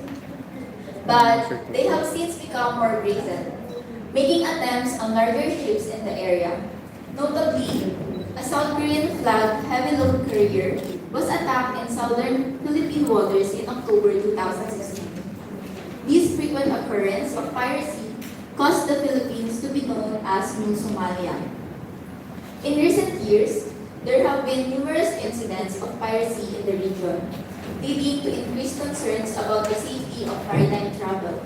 But they have since become more brazen, making attempts on larger ships in the area. Notably, a South Korean flag heavy load carrier was attacked in southern Philippine waters in October 2016. This frequent occurrence of piracy caused the Philippines to be known as New Somalia. In recent years, there have been numerous incidents of piracy in the region, leading to increased concerns about the safety of maritime travel.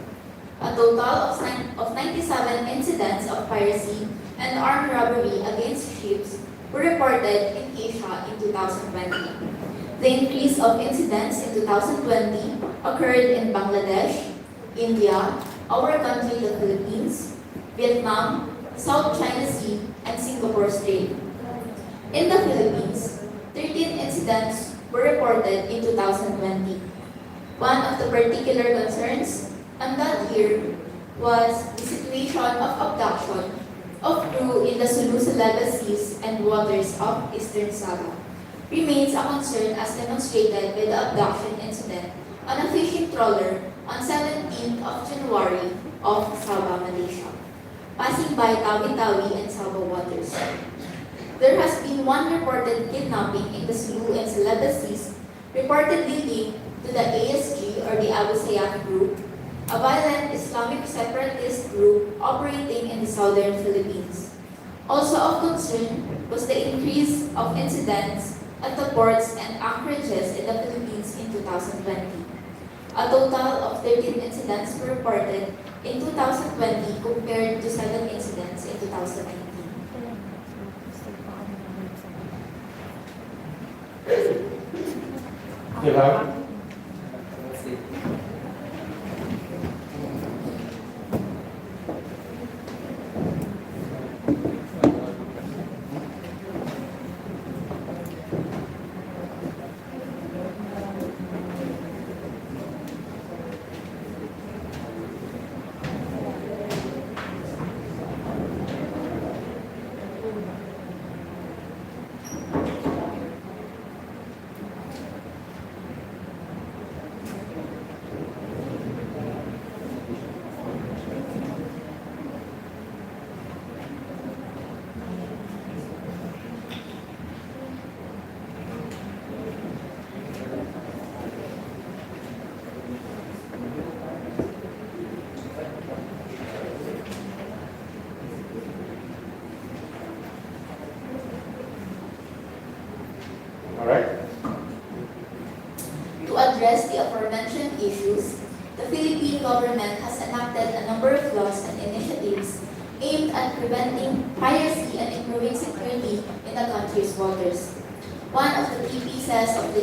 A total of 97 incidents of piracy and armed robbery against ships were reported in Asia in 2020. The increase of incidents in 2020 occurred in Bangladesh, India, our country, the Philippines, Vietnam, South China Sea, and Singapore Strait. In the Philippines, 13 incidents were reported in 2020. One of the particular concerns on that year was the situation of abduction of crew in the Sulu-Salaba Seas and waters of Eastern Sabah. Remains a concern as demonstrated by the abduction incident on a fishing trawler on 17th of January of Sabah, Malaysia, passing by Tawi-Tawi and Sabah waters. there has been one reported kidnapping in the Sulu and Celebes Seas, reportedly linked to the ASG or the Abu Sayyaf group, a violent Islamic separatist group operating in the southern Philippines. Also of concern was the increase of incidents at the ports and anchorages in the Philippines in 2020. A total of 13 incidents were reported in 2020 compared to 7 incidents in 2019. To address the aforementioned issues, the Philippine government has enacted a number of laws and initiatives aimed at preventing piracy and improving security in the country's waters. One of the key pieces of the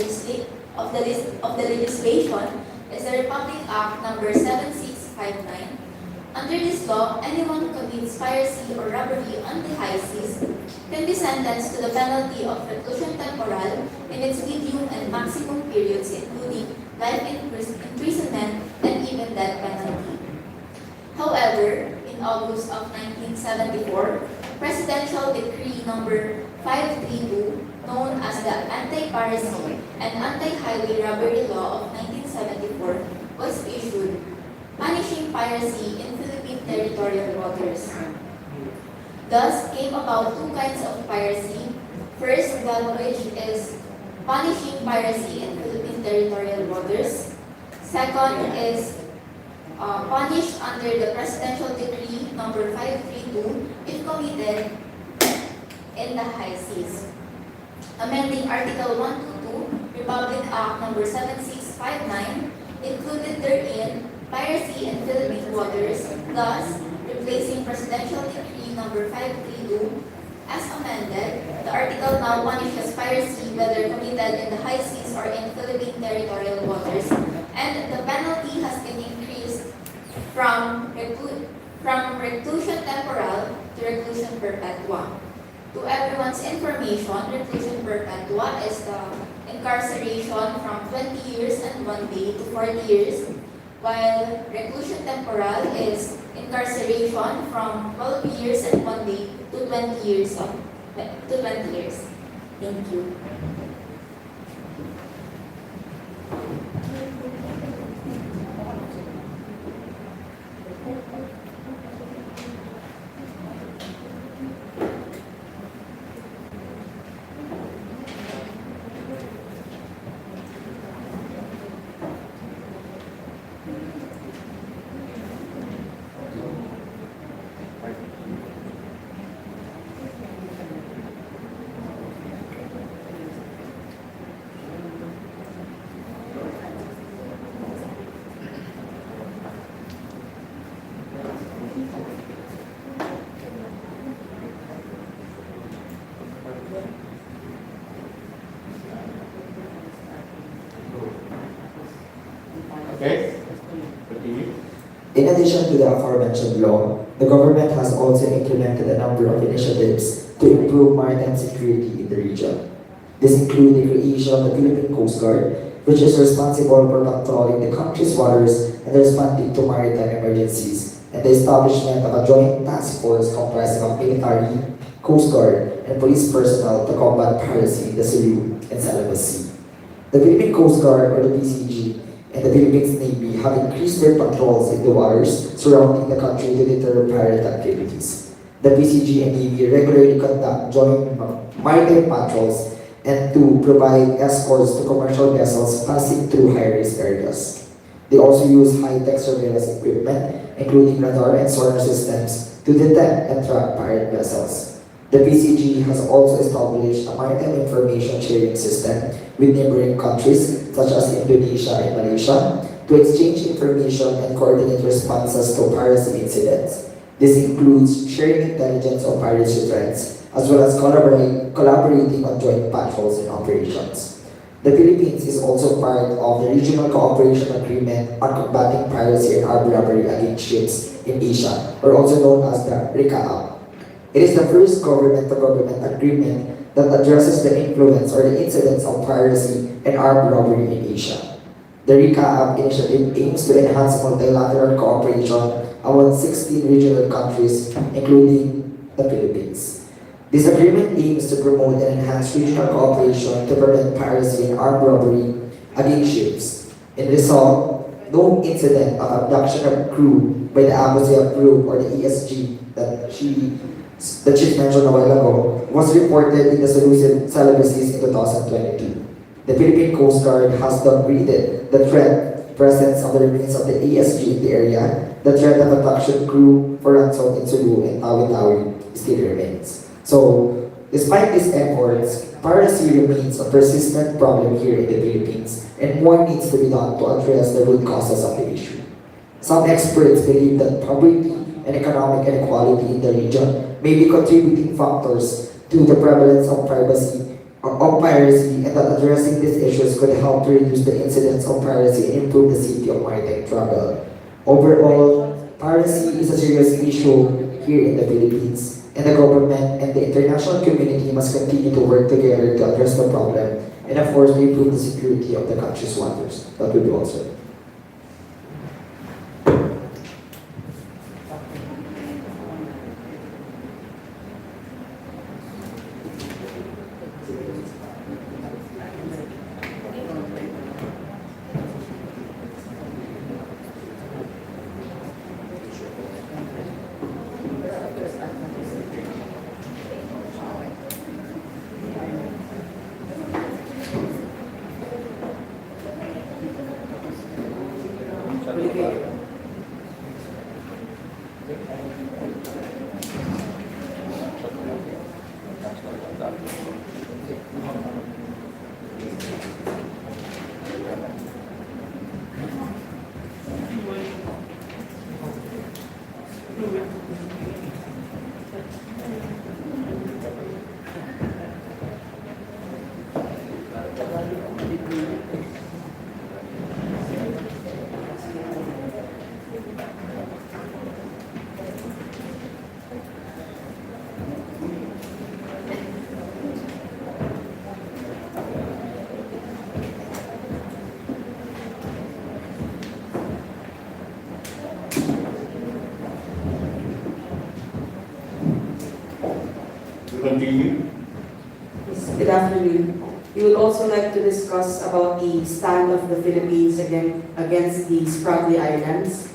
legislation is the Republic Act number 7659. Under this law, anyone who commits piracy or robbery on the high seas can be sentenced to the penalty of reclusion temporal in its medium and maximum periods, including life imprisonment and even death penalty. However, in August of 1974, Presidential Decree number 532, known as the Anti-Piracy and Anti-Highway Robbery Law of 1974, was issued, punishing piracy in Philippine territorial waters. Thus came about two kinds of piracy. First, which is punishing piracy in Philippine territorial waters. Second is punished under the Presidential Decree number 532 if committed in the high seas. Amending Article 122, Republic Act number 7659, included therein piracy in Philippine waters, thus replacing Presidential Decree number 532 as amended. The article now punishes piracy whether committed in the high seas or in Philippine territorial waters, and the penalty has been increased from reclusion temporal to reclusion perpetua. To everyone's information, reclusion perpetua is the incarceration from 20 years and 1 day to 40 years, while reclusion temporal is incarceration from 12 years and 1 day to 20 years. Thank you. Okay? Continue. In addition to the aforementioned law, the government has also implemented a number of initiatives to improve maritime security in the region. This includes the creation of the Philippine Coast Guard, which is responsible for patrolling the country's waters and responding to maritime emergencies, and the establishment of a joint task force comprising of military, Coast Guard, and police personnel to combat piracy in the Sulu and Celebes Sea. The Philippine Coast Guard, or the PCG, and the Philippines Navy have increased their patrols in the waters surrounding the country to deter pirate activities. The PCG and Navy regularly conduct joint maritime patrols and to provide escorts to commercial vessels passing through high-risk areas. They also use high-tech surveillance equipment, including radar and sonar systems, to detect and track pirate vessels. The PCG has also established a maritime information sharing system with neighboring countries such as Indonesia and Malaysia to exchange information and coordinate responses to piracy incidents. This includes sharing intelligence on piracy threats, as well as collaborating on joint patrols and operations. The Philippines is also part of the Regional Cooperation Agreement on Combating Piracy and Armed Robbery Against Ships in Asia, or also known as the RICAA. It is the first government-to-government agreement that addresses the influence or the incidence of piracy and armed robbery in Asia. The RICAA initiative aims to enhance multilateral cooperation among 16 regional countries, including the Philippines. This agreement aims to promote and enhance regional cooperation to prevent piracy and armed robbery against ships. In result, no incident of abduction of crew by the AMS group or the ESG that she mentioned a while ago was reported in the celibacies in 2022. The Philippine Coast Guard has downgraded the presence of the remains of the ESG in the area. The threat of abduction crew for ransom in Sulu and Tawi-Tawi still remains. So, despite these efforts, piracy remains a persistent problem here in the Philippines, and more needs to be done to address the root causes of the issue. Some experts believe that poverty and economic inequality in the region may be contributing factors to the prevalence of piracy, and that addressing these issues could help to reduce the incidence of piracy and improve the safety of maritime travel. Overall, piracy is a serious issue here in the Philippines, and the government and the international community must continue to work together to address the problem and of course to improve the security of the country's waters. That will be all, sir. Continue. Good afternoon. We would also like to discuss about the stand of the Philippines against the Spratly Islands.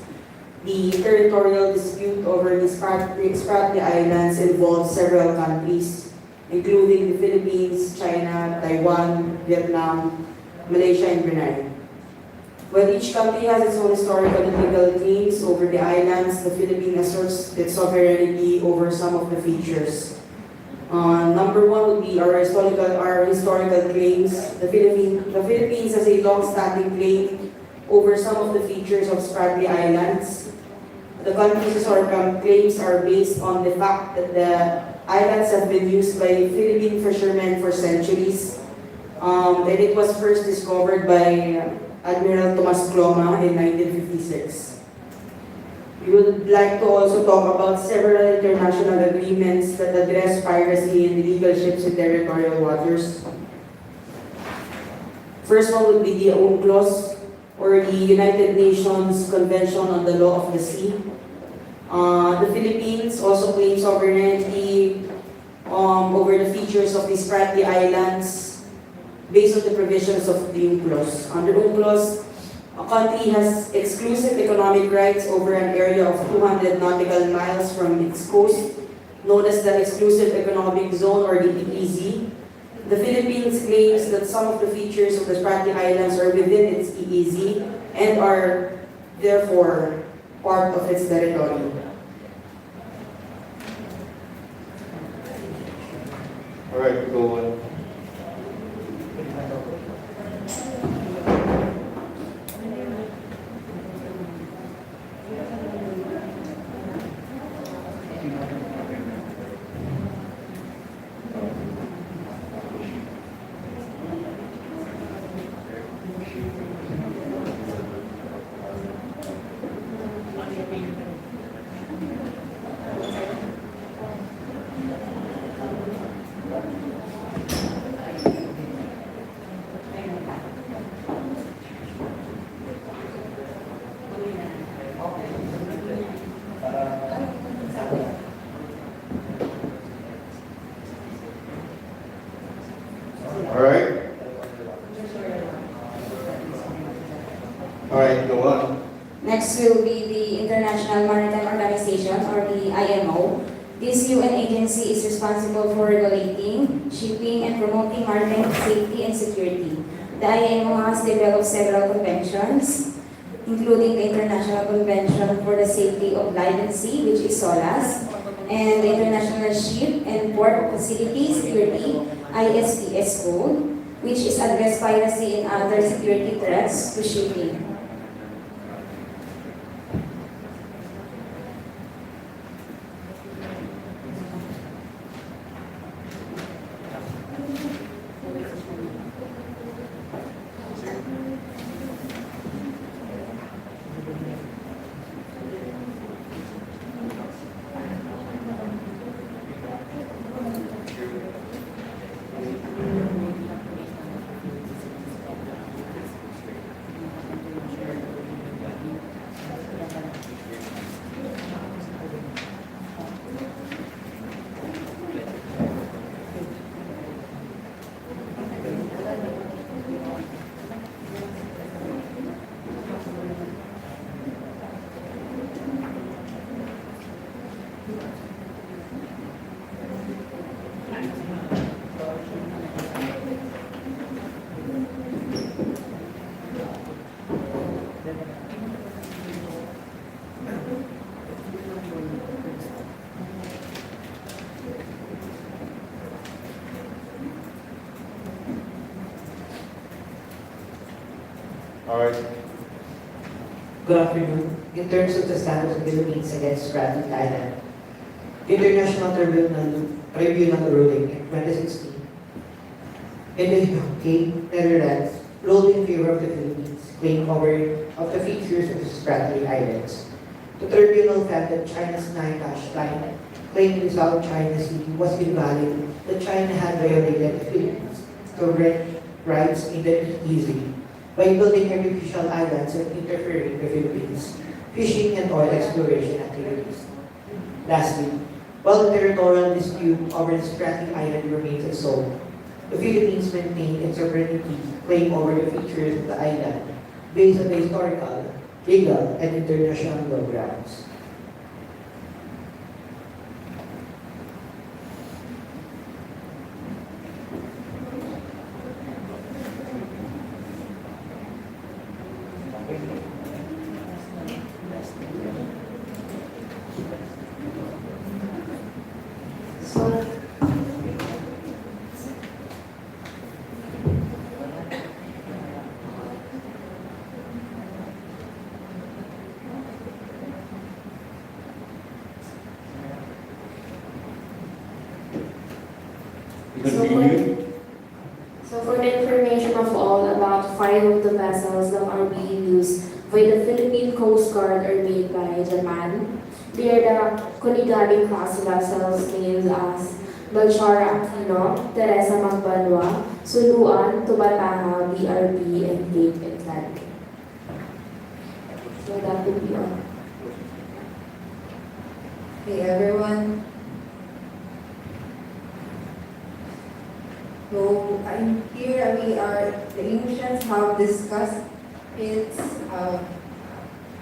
The territorial dispute over the Spratly Islands involves several countries, including the Philippines, China, Taiwan, Vietnam, Malaysia, and Brunei. While each country has its own historical and legal claims over the islands, the Philippines asserts its sovereignty over some of the features. Number one would be our historical claims. The Philippines has a long-standing claim over some of the features of Spratly Islands. The country's historical claims are based on the fact that the islands have been used by Philippine fishermen for centuries. And it was first discovered by Admiral Tomas Cloma in 1956. We would like to also talk about several international agreements that address piracy and illegal ships in territorial waters. First one would be the UNCLOS, or the United Nations Convention on the Law of the Sea. The Philippines also claims sovereignty over the features of the Spratly Islands based on the provisions of the UNCLOS. Under UNCLOS, a country has exclusive economic rights over an area of 200 nautical miles from its coast known as the Exclusive Economic Zone or the EEZ. The Philippines claims that some of the features of the Spratly Islands are within its EEZ and are therefore part of its territory. All right, go on. All right, go on. Next will be the International Maritime Organization, or the IMO. This UN agency is responsible for regulating, shipping, and promoting maritime safety and security. The IMO has developed several conventions, including the International Convention for the Safety of Land and Sea, which is SOLAS, and the International Ship and Port Facility Security, ISPS Code, which is addressed piracy and other security threats to shipping. All right. Good afternoon. In terms of the status of the Philippines against Landline Island, the International Tribunal ruling in 2016 in the UK, Netherlands, ruled in favor of the Philippines, claim over of the features of the Spratly Islands. The tribunal found that China's 9-dash line claim in South China Sea was invalid, that China had violated the Philippines' sovereign rights in the EEZ by building artificial islands and interfering with the Philippines' fishing and oil exploration activities. Lastly, while the territorial dispute over the Spratly Island remains unsolved, the Philippines maintained its sovereignty claim over the features of the island based on the historical, legal, and international law grounds. So for the information of all, about 5 of the vessels that are being used by the Philippine Coast Guard are made by Japan. They are the Kunigami class vessels named as Balchara Aquino, Teresa Magbanwa, Suluan, Tubataha, BRB, and Cape Atlantic. So that would be all. Hey everyone. So I'm here, the English have discussed it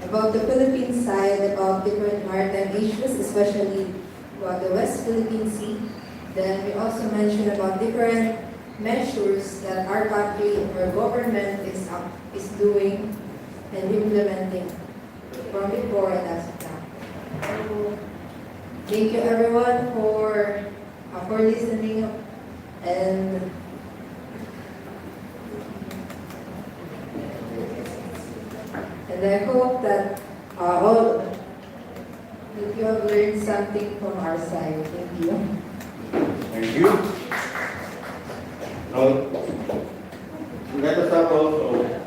about the Philippine side, about different maritime issues, especially about the West Philippine Sea. Then we also mentioned about different measures that our country or government is doing and implementing from before and as of now. So, thank you everyone for listening and I hope that that you have learned something from our side. Thank you. Thank you. Now, let us have also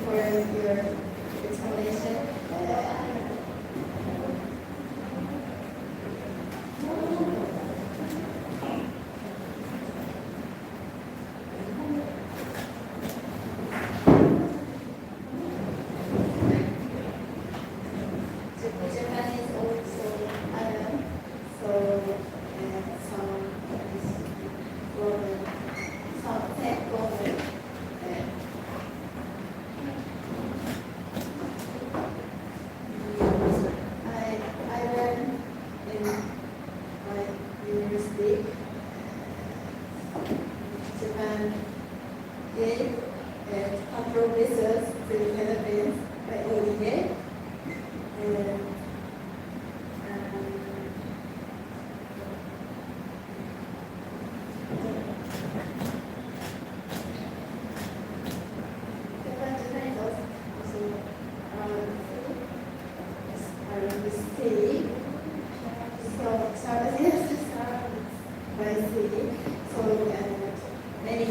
for your explanation. Japan is also island, so some government, some tech government. I learned in my university, Japan gave control visas to the Philippines by ODA. And Japan is also the city, so services by city. So many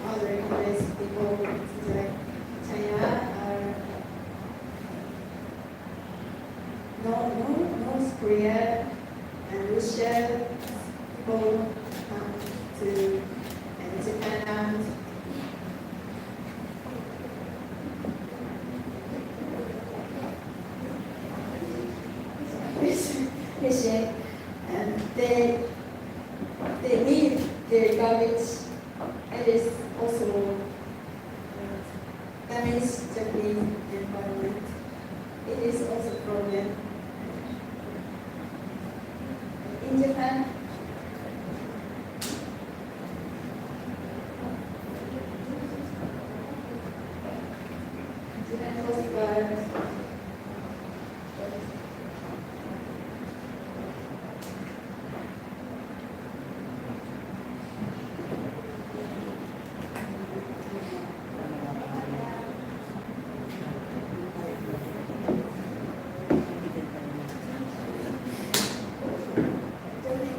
other countries, people like China are North Korea and Russia people come to Japan. Fishing, and they leave their garbage. It is also damage Japanese environment. It is also a problem. In Japan,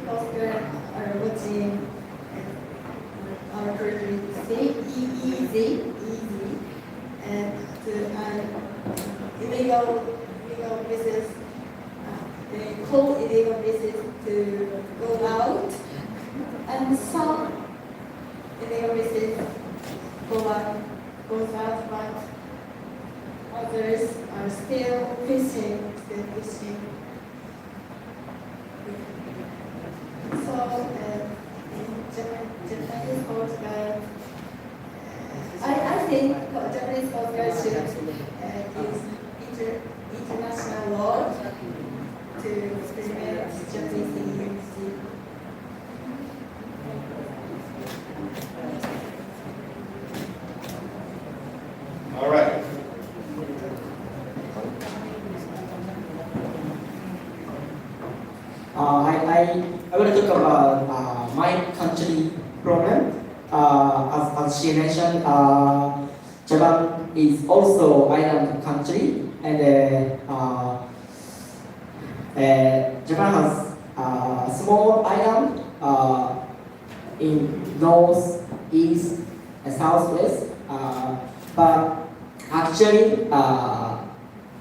Coast Guard are watching our country easy, and to illegal business. They call illegal business to go out, and some illegal business goes out, but others are still fishing. So in Japanese Coast Guard, I think Japanese Coast Guard should use international law to experiment Japanese industry. all right. I want to talk about my country problem. as she mentioned, Japan is also island country, and Japan has a small island in north, east, and southwest, but actually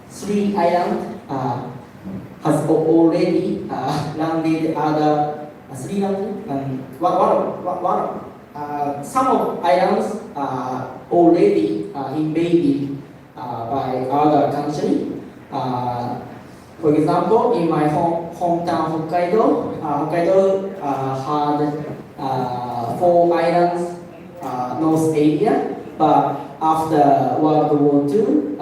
3 islands has already landed other 3 islands, and some of islands already invaded by other country. For example, in my hometown Hokkaido, Hokkaido had 4 islands north area, but after World War II,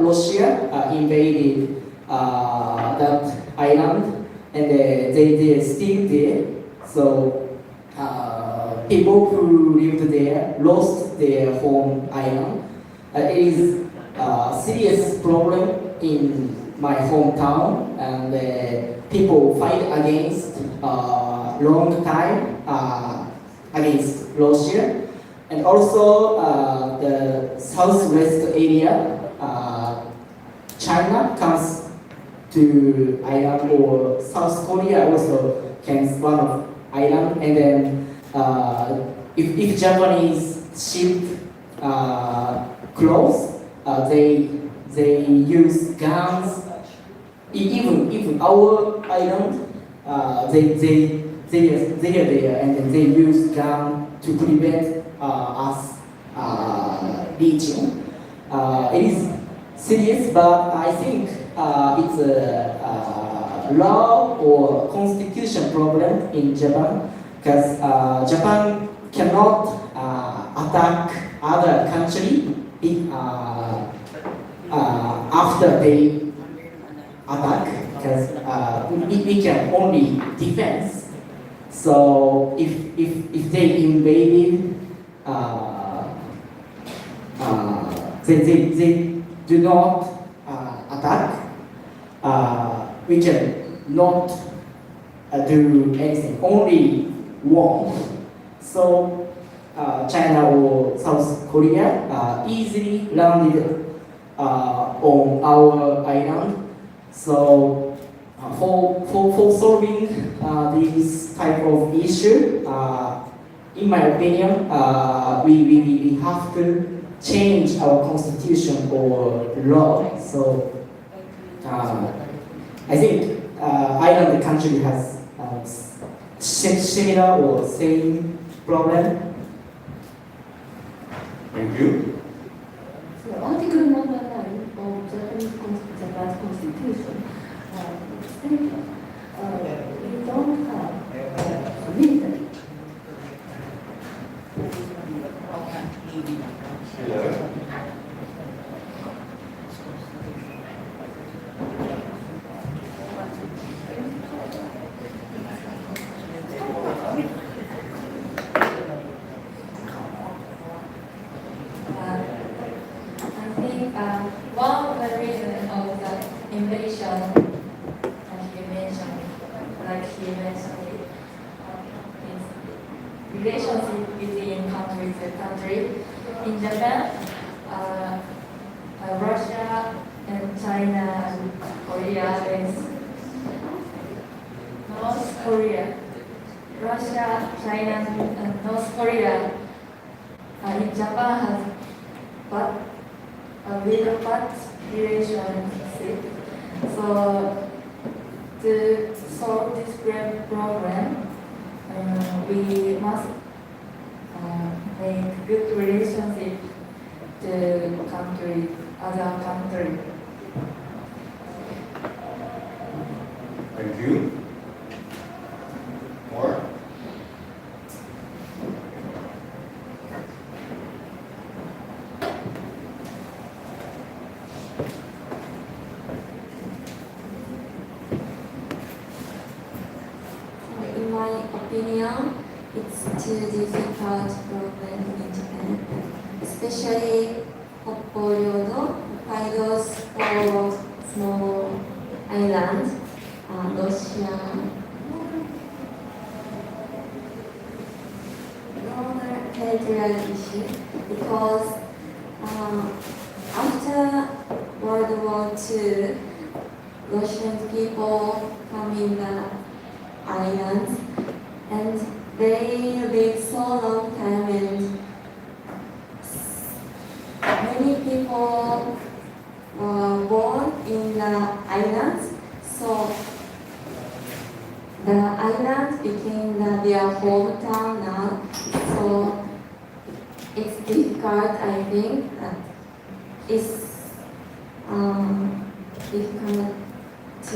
Russia invaded that island, and they are still there. So people who lived there lost their home island. It is a serious problem in my hometown, and people fight against long time against Russia. And also the southwest area, China comes to island, or South Korea also comes one of island, and then if Japanese ship close, they use guns. Even our island, they are there, and then they use gun to prevent us reaching. It is serious, but I think it's a law or constitution problem in Japan, because Japan cannot attack other country after they attack, because we can only defense. So if they invaded, they do not attack, we can not do anything, only war. So China or South Korea easily landed on our island. So for solving this type of issue, in my opinion, we have to change our constitution or law. So I think island country has similar or same problem. Thank you. So Article number 9 of Japanese Constitution states we don't have military. One of the reasons of the invasion, like he mentioned it, is relationship between country to country. In Japan, Russia and China and Korea is North Korea. Russia, China, and North Korea in Japan has a little bad relationship. So to solve this problem, we must make good relationship to other country. Thank you. More? In my opinion, it's too difficult problem in Japan, especially Hokkaido's four small islands, Russia. Territorial issue go to Russian people come in the islands, and they live so long time, and many people were born in the islands, so the island became their hometown now. So it's difficult, I think. It's difficult to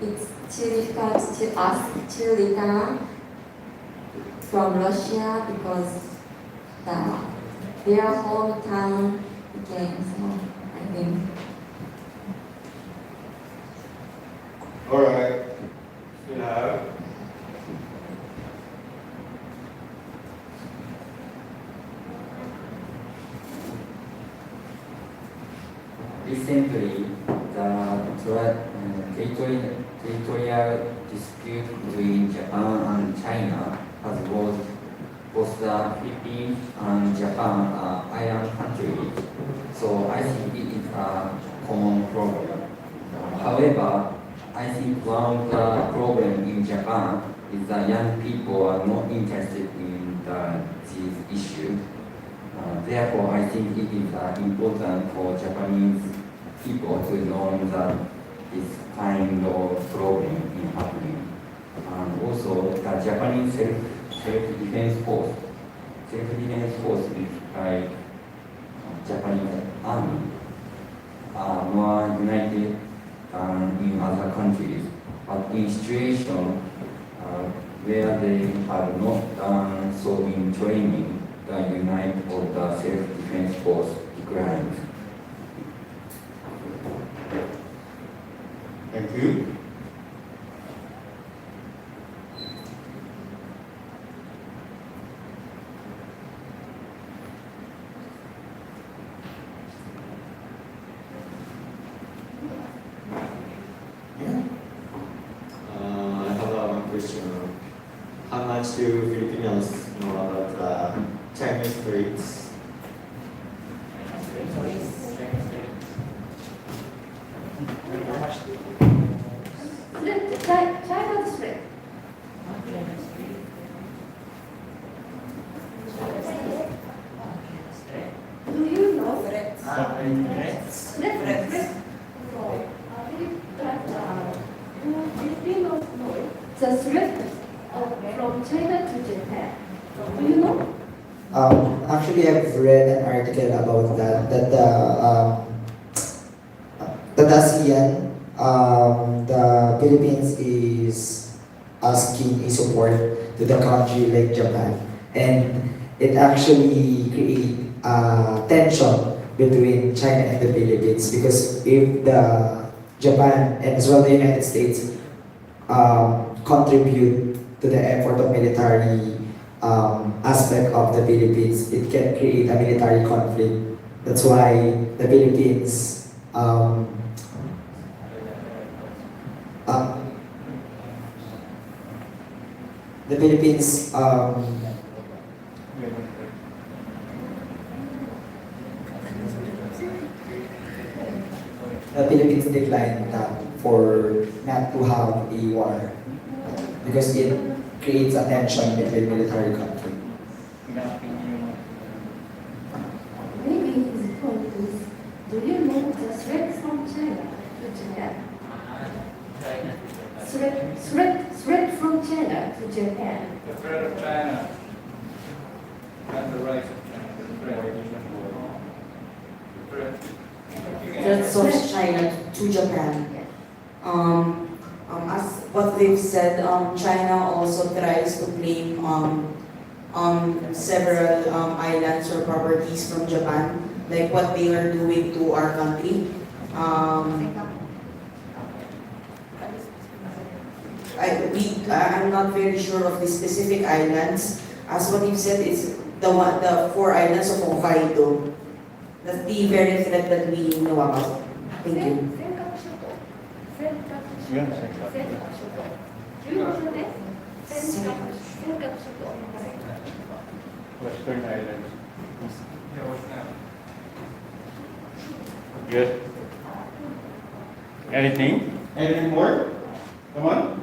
it's too difficult to ask to return from Russia because their hometown became so, I think. All right. Still have. Recently, the territorial dispute between Japan and China has caused both the Philippines and Japan are island countries. So I think it is a common problem. However, I think one of the problems in Japan is that young people are not interested in these issues. Therefore, I think it is important for Japanese people to know that this kind of problem is happening. And also, the Japanese self-defense force is like Japanese army are more united than in other countries. But in situation where they have not done so in training, the unite of the self-defense force declines. Thank you. I have one question. How much do Filipinos know about the Chinese streets? China street. Do you know? Filipinos know the threat from China to Japan. Do you know? Actually, I've read an article about that the ASEAN, the Philippines is asking a support to the country like Japan, and it actually create tension between China and the Philippines, because if the Japan and as well the United States contribute to the effort of military aspect of the Philippines, it can create a military conflict. That's why the Philippines declined for not to have a war because it creates a tension between military conflict. Maybe his point is, do you know the threat from China to Japan? Threat from China to Japan. The threat of China, not the right of China, the threat. Threats of China to Japan. As what they've said, China also tries to claim several islands or properties from Japan, like what they are doing to our country. I'm not very sure of the specific islands. As what you've said, it's the 4 islands of Hokkaido. That's the very threat that we know about. Thank you. Do you know that? Western Islands. Good. Anything? Anything more? Come on.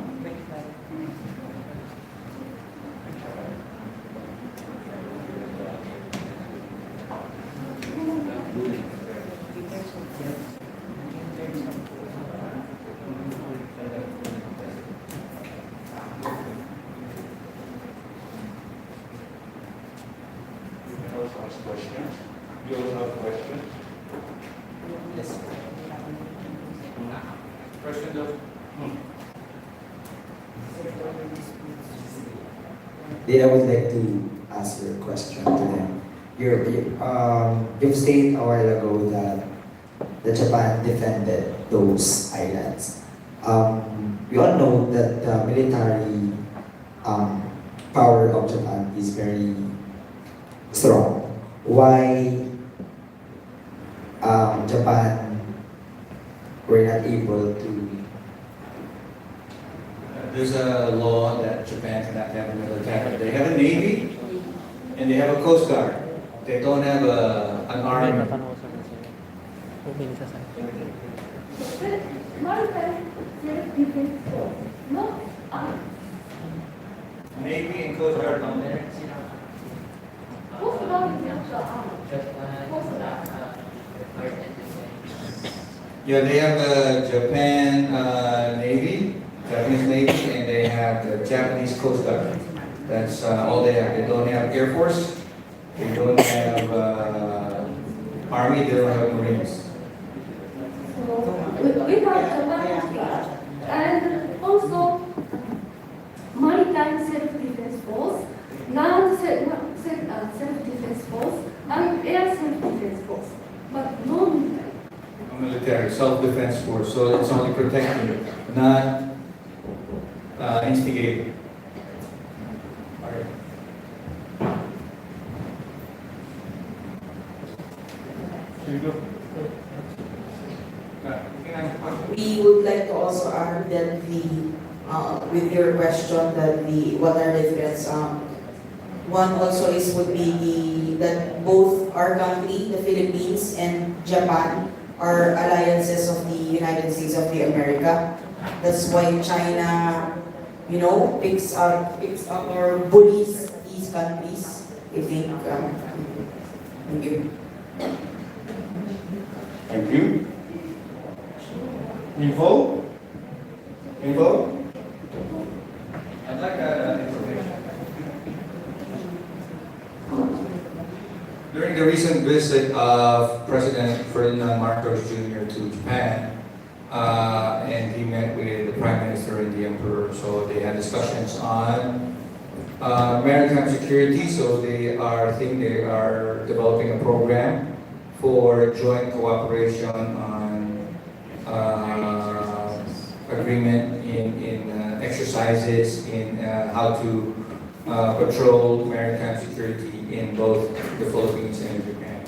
Questions? You also have questions? Yes. Questions of? Then I would like to ask your question to them. You've stated a while ago that the Japan defended those islands. We all know that the military power of Japan is very strong. Why Japan were not able to? There's a law that Japan cannot have a military. They have a navy and they have a coast guard. They don't have an army. Navy and coast guard don't have. Yeah, they have the Japan Japanese Navy, and they have the Japanese Coast Guard. That's all they have. They don't have Air Force, they don't have Army, they don't have Marines. We have Japan and also maritime self-defense force, land self-defense force, and air self-defense force, but no military. Military, self-defense force, so it's only protecting, not instigating. All right. Here you go. We would like to also add that with your question that what are the difference? One also would be that both our country, the Philippines and Japan, are alliances of the United States of America. That's why China, picks up or bullies these countries. I think. Thank you. Thank you. Info? I'd like that information. During the recent visit of President Ferdinand Marcos Jr. to Japan, and he met with the Prime Minister and the Emperor, so they had discussions on maritime security. So they are developing a program for joint cooperation on agreement in exercises in how to patrol maritime security in both the Philippines and Japan.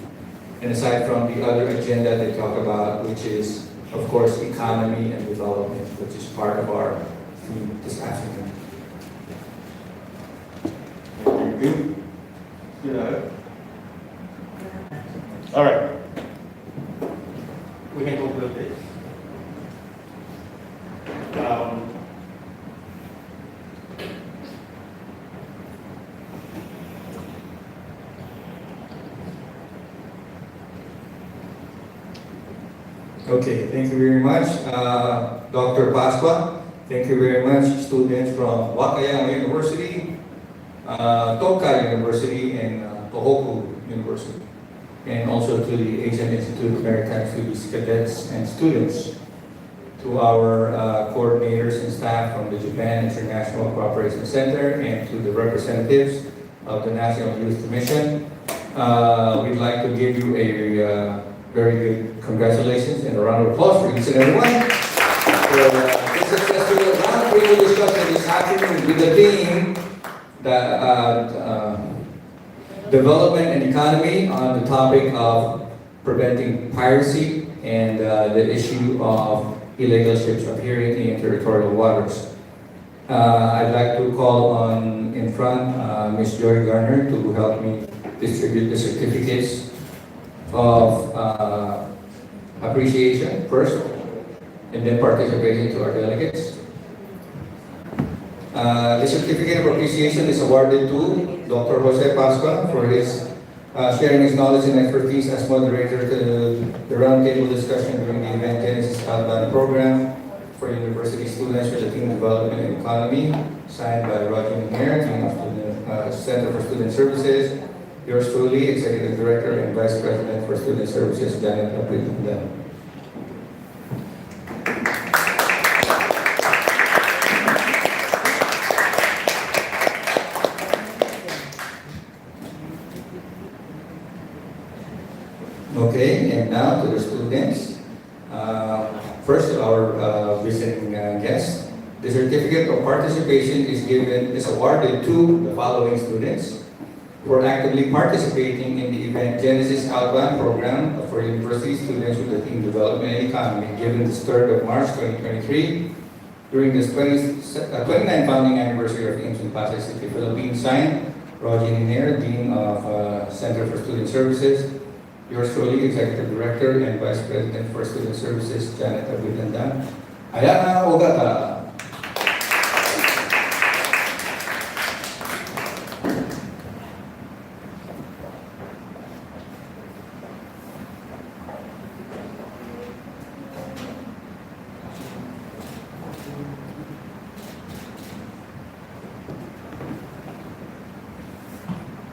And aside from the other agenda they talk about, which is, of course, economy and development, which is part of our theme this afternoon. Thank you. Good. All right. We can conclude this. Okay, thank you very much, Dr. Pasqua. Thank you very much, students from Wakayama University, Tokai University, and Tohoku University, and also to the Asian Institute of Maritime Studies cadets and students, to our coordinators and staff from the Japan International Cooperation Center, and to the representatives of the National Youth Commission. We'd like to give you a very good congratulations and a round of applause for each and every one. For this successful roundtable discussion this afternoon with the theme, development and economy, on the topic of preventing piracy and the issue of illegal ships appearing in territorial waters. I'd like to call on front Ms. Joy Garner to help me distribute the certificates of appreciation first, and then participation to our delegates. The certificate of appreciation is awarded to Dr. Jose Pascua for his sharing his knowledge and expertise as moderator to the roundtable discussion during the event JENYSYS Outbound program for university students with the Team Development and Economy, signed by Roger Munger, Dean of Center for Student Services. Yours truly, Executive Director and Vice President for Student Services, Janet Abridjan. Okay, and now to the students. First, our visiting guest. The certificate of participation is awarded to the following students for actively participating in the event JENYSYS Outbound program for university students with the Team Development and Economy, given this 3rd of March 2023 during this 29th founding anniversary of AMS in Pasay City, Philippines. Signed, Roger Niner, Dean of Center for Student Services. Yours truly, Executive Director and Vice President for Student Services, Janet Abridjan. Ayana Ogata.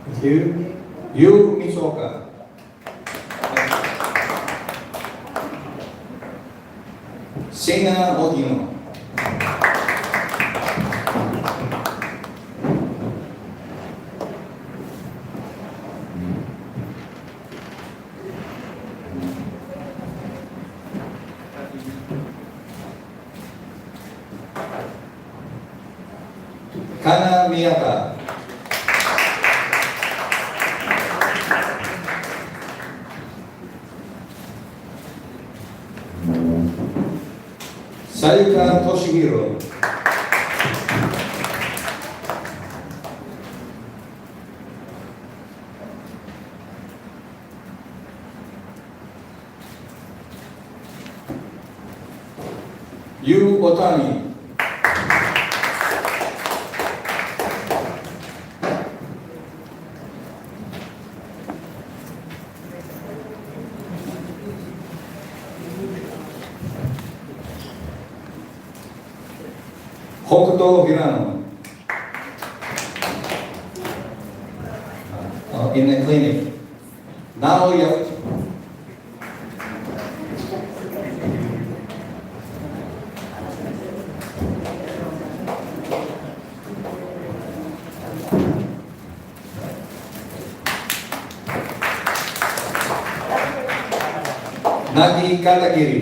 Thank you. Yu Misoka. Sena Odino. Kana Miyata. Sayuka Toshihiro. Yu Otani. Hokuto Hirano. In the clinic. Naoya. Nagi Katagiri.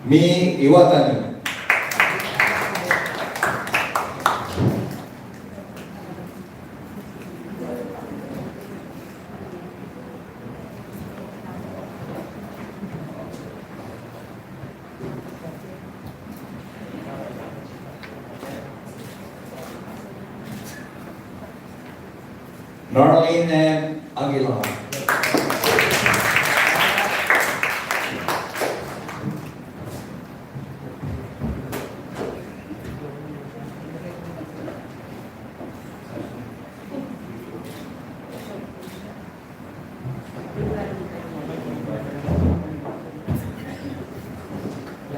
Mi Iwatani. Norlene and Aguilar.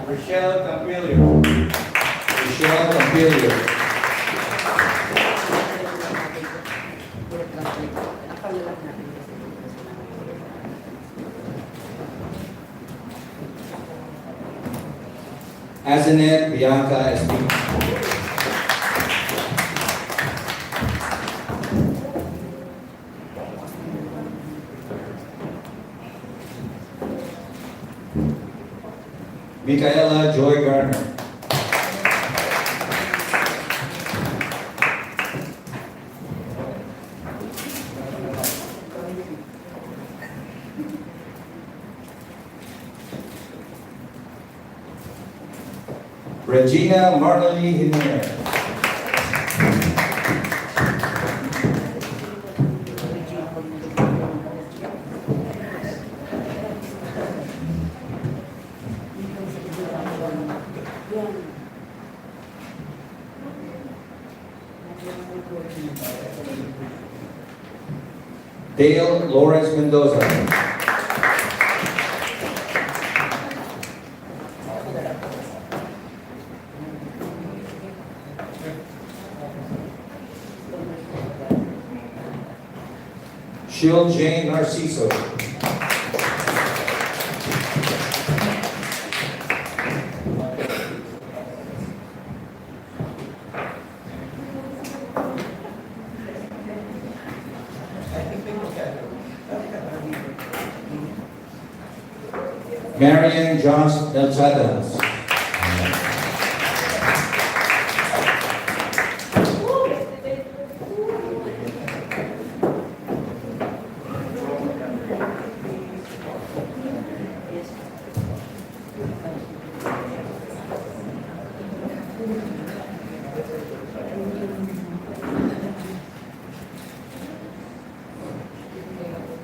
Michelle Campilio. Michelle Campilio. Azanet Bianca Espino. Micaela Joy Garner. Regina Marley Hiner. Dale Lawrence Mendoza. Shil Jane Narciso. Marian Jones Delchadas.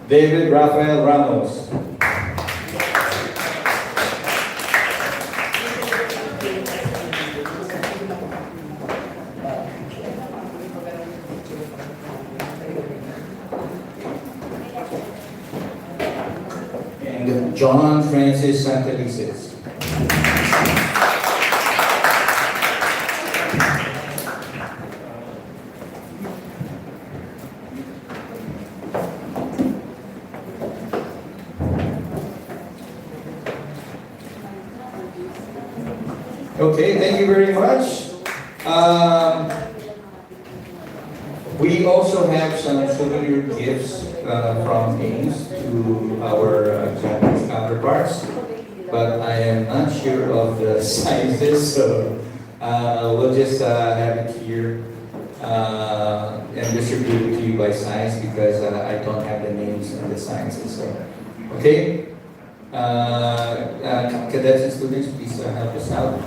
David Rafael Ramos. And John Francis Santelices. Okay, thank you very much. We also have some souvenir gifts from AMS to our Japanese counterparts, but I am not sure of the sizes, so we'll just have it here and distribute it to you by size because I don't have the names and the sizes. So, okay. Cadets and students, please help us out.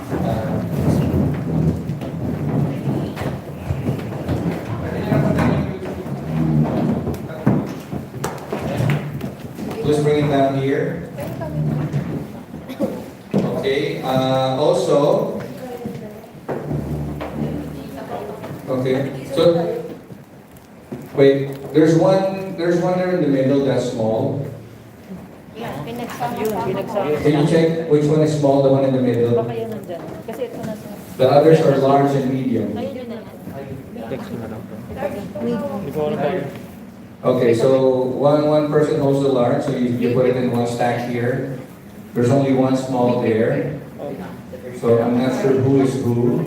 Let's bring it down here. Okay. Also. Okay. So wait. There's one there in the middle that's small. Can you check which one is small, the one in the middle? The others are large and medium. Okay, so one person holds the large, so you put it in one stack here. There's only one small there. So I'm not sure who is who.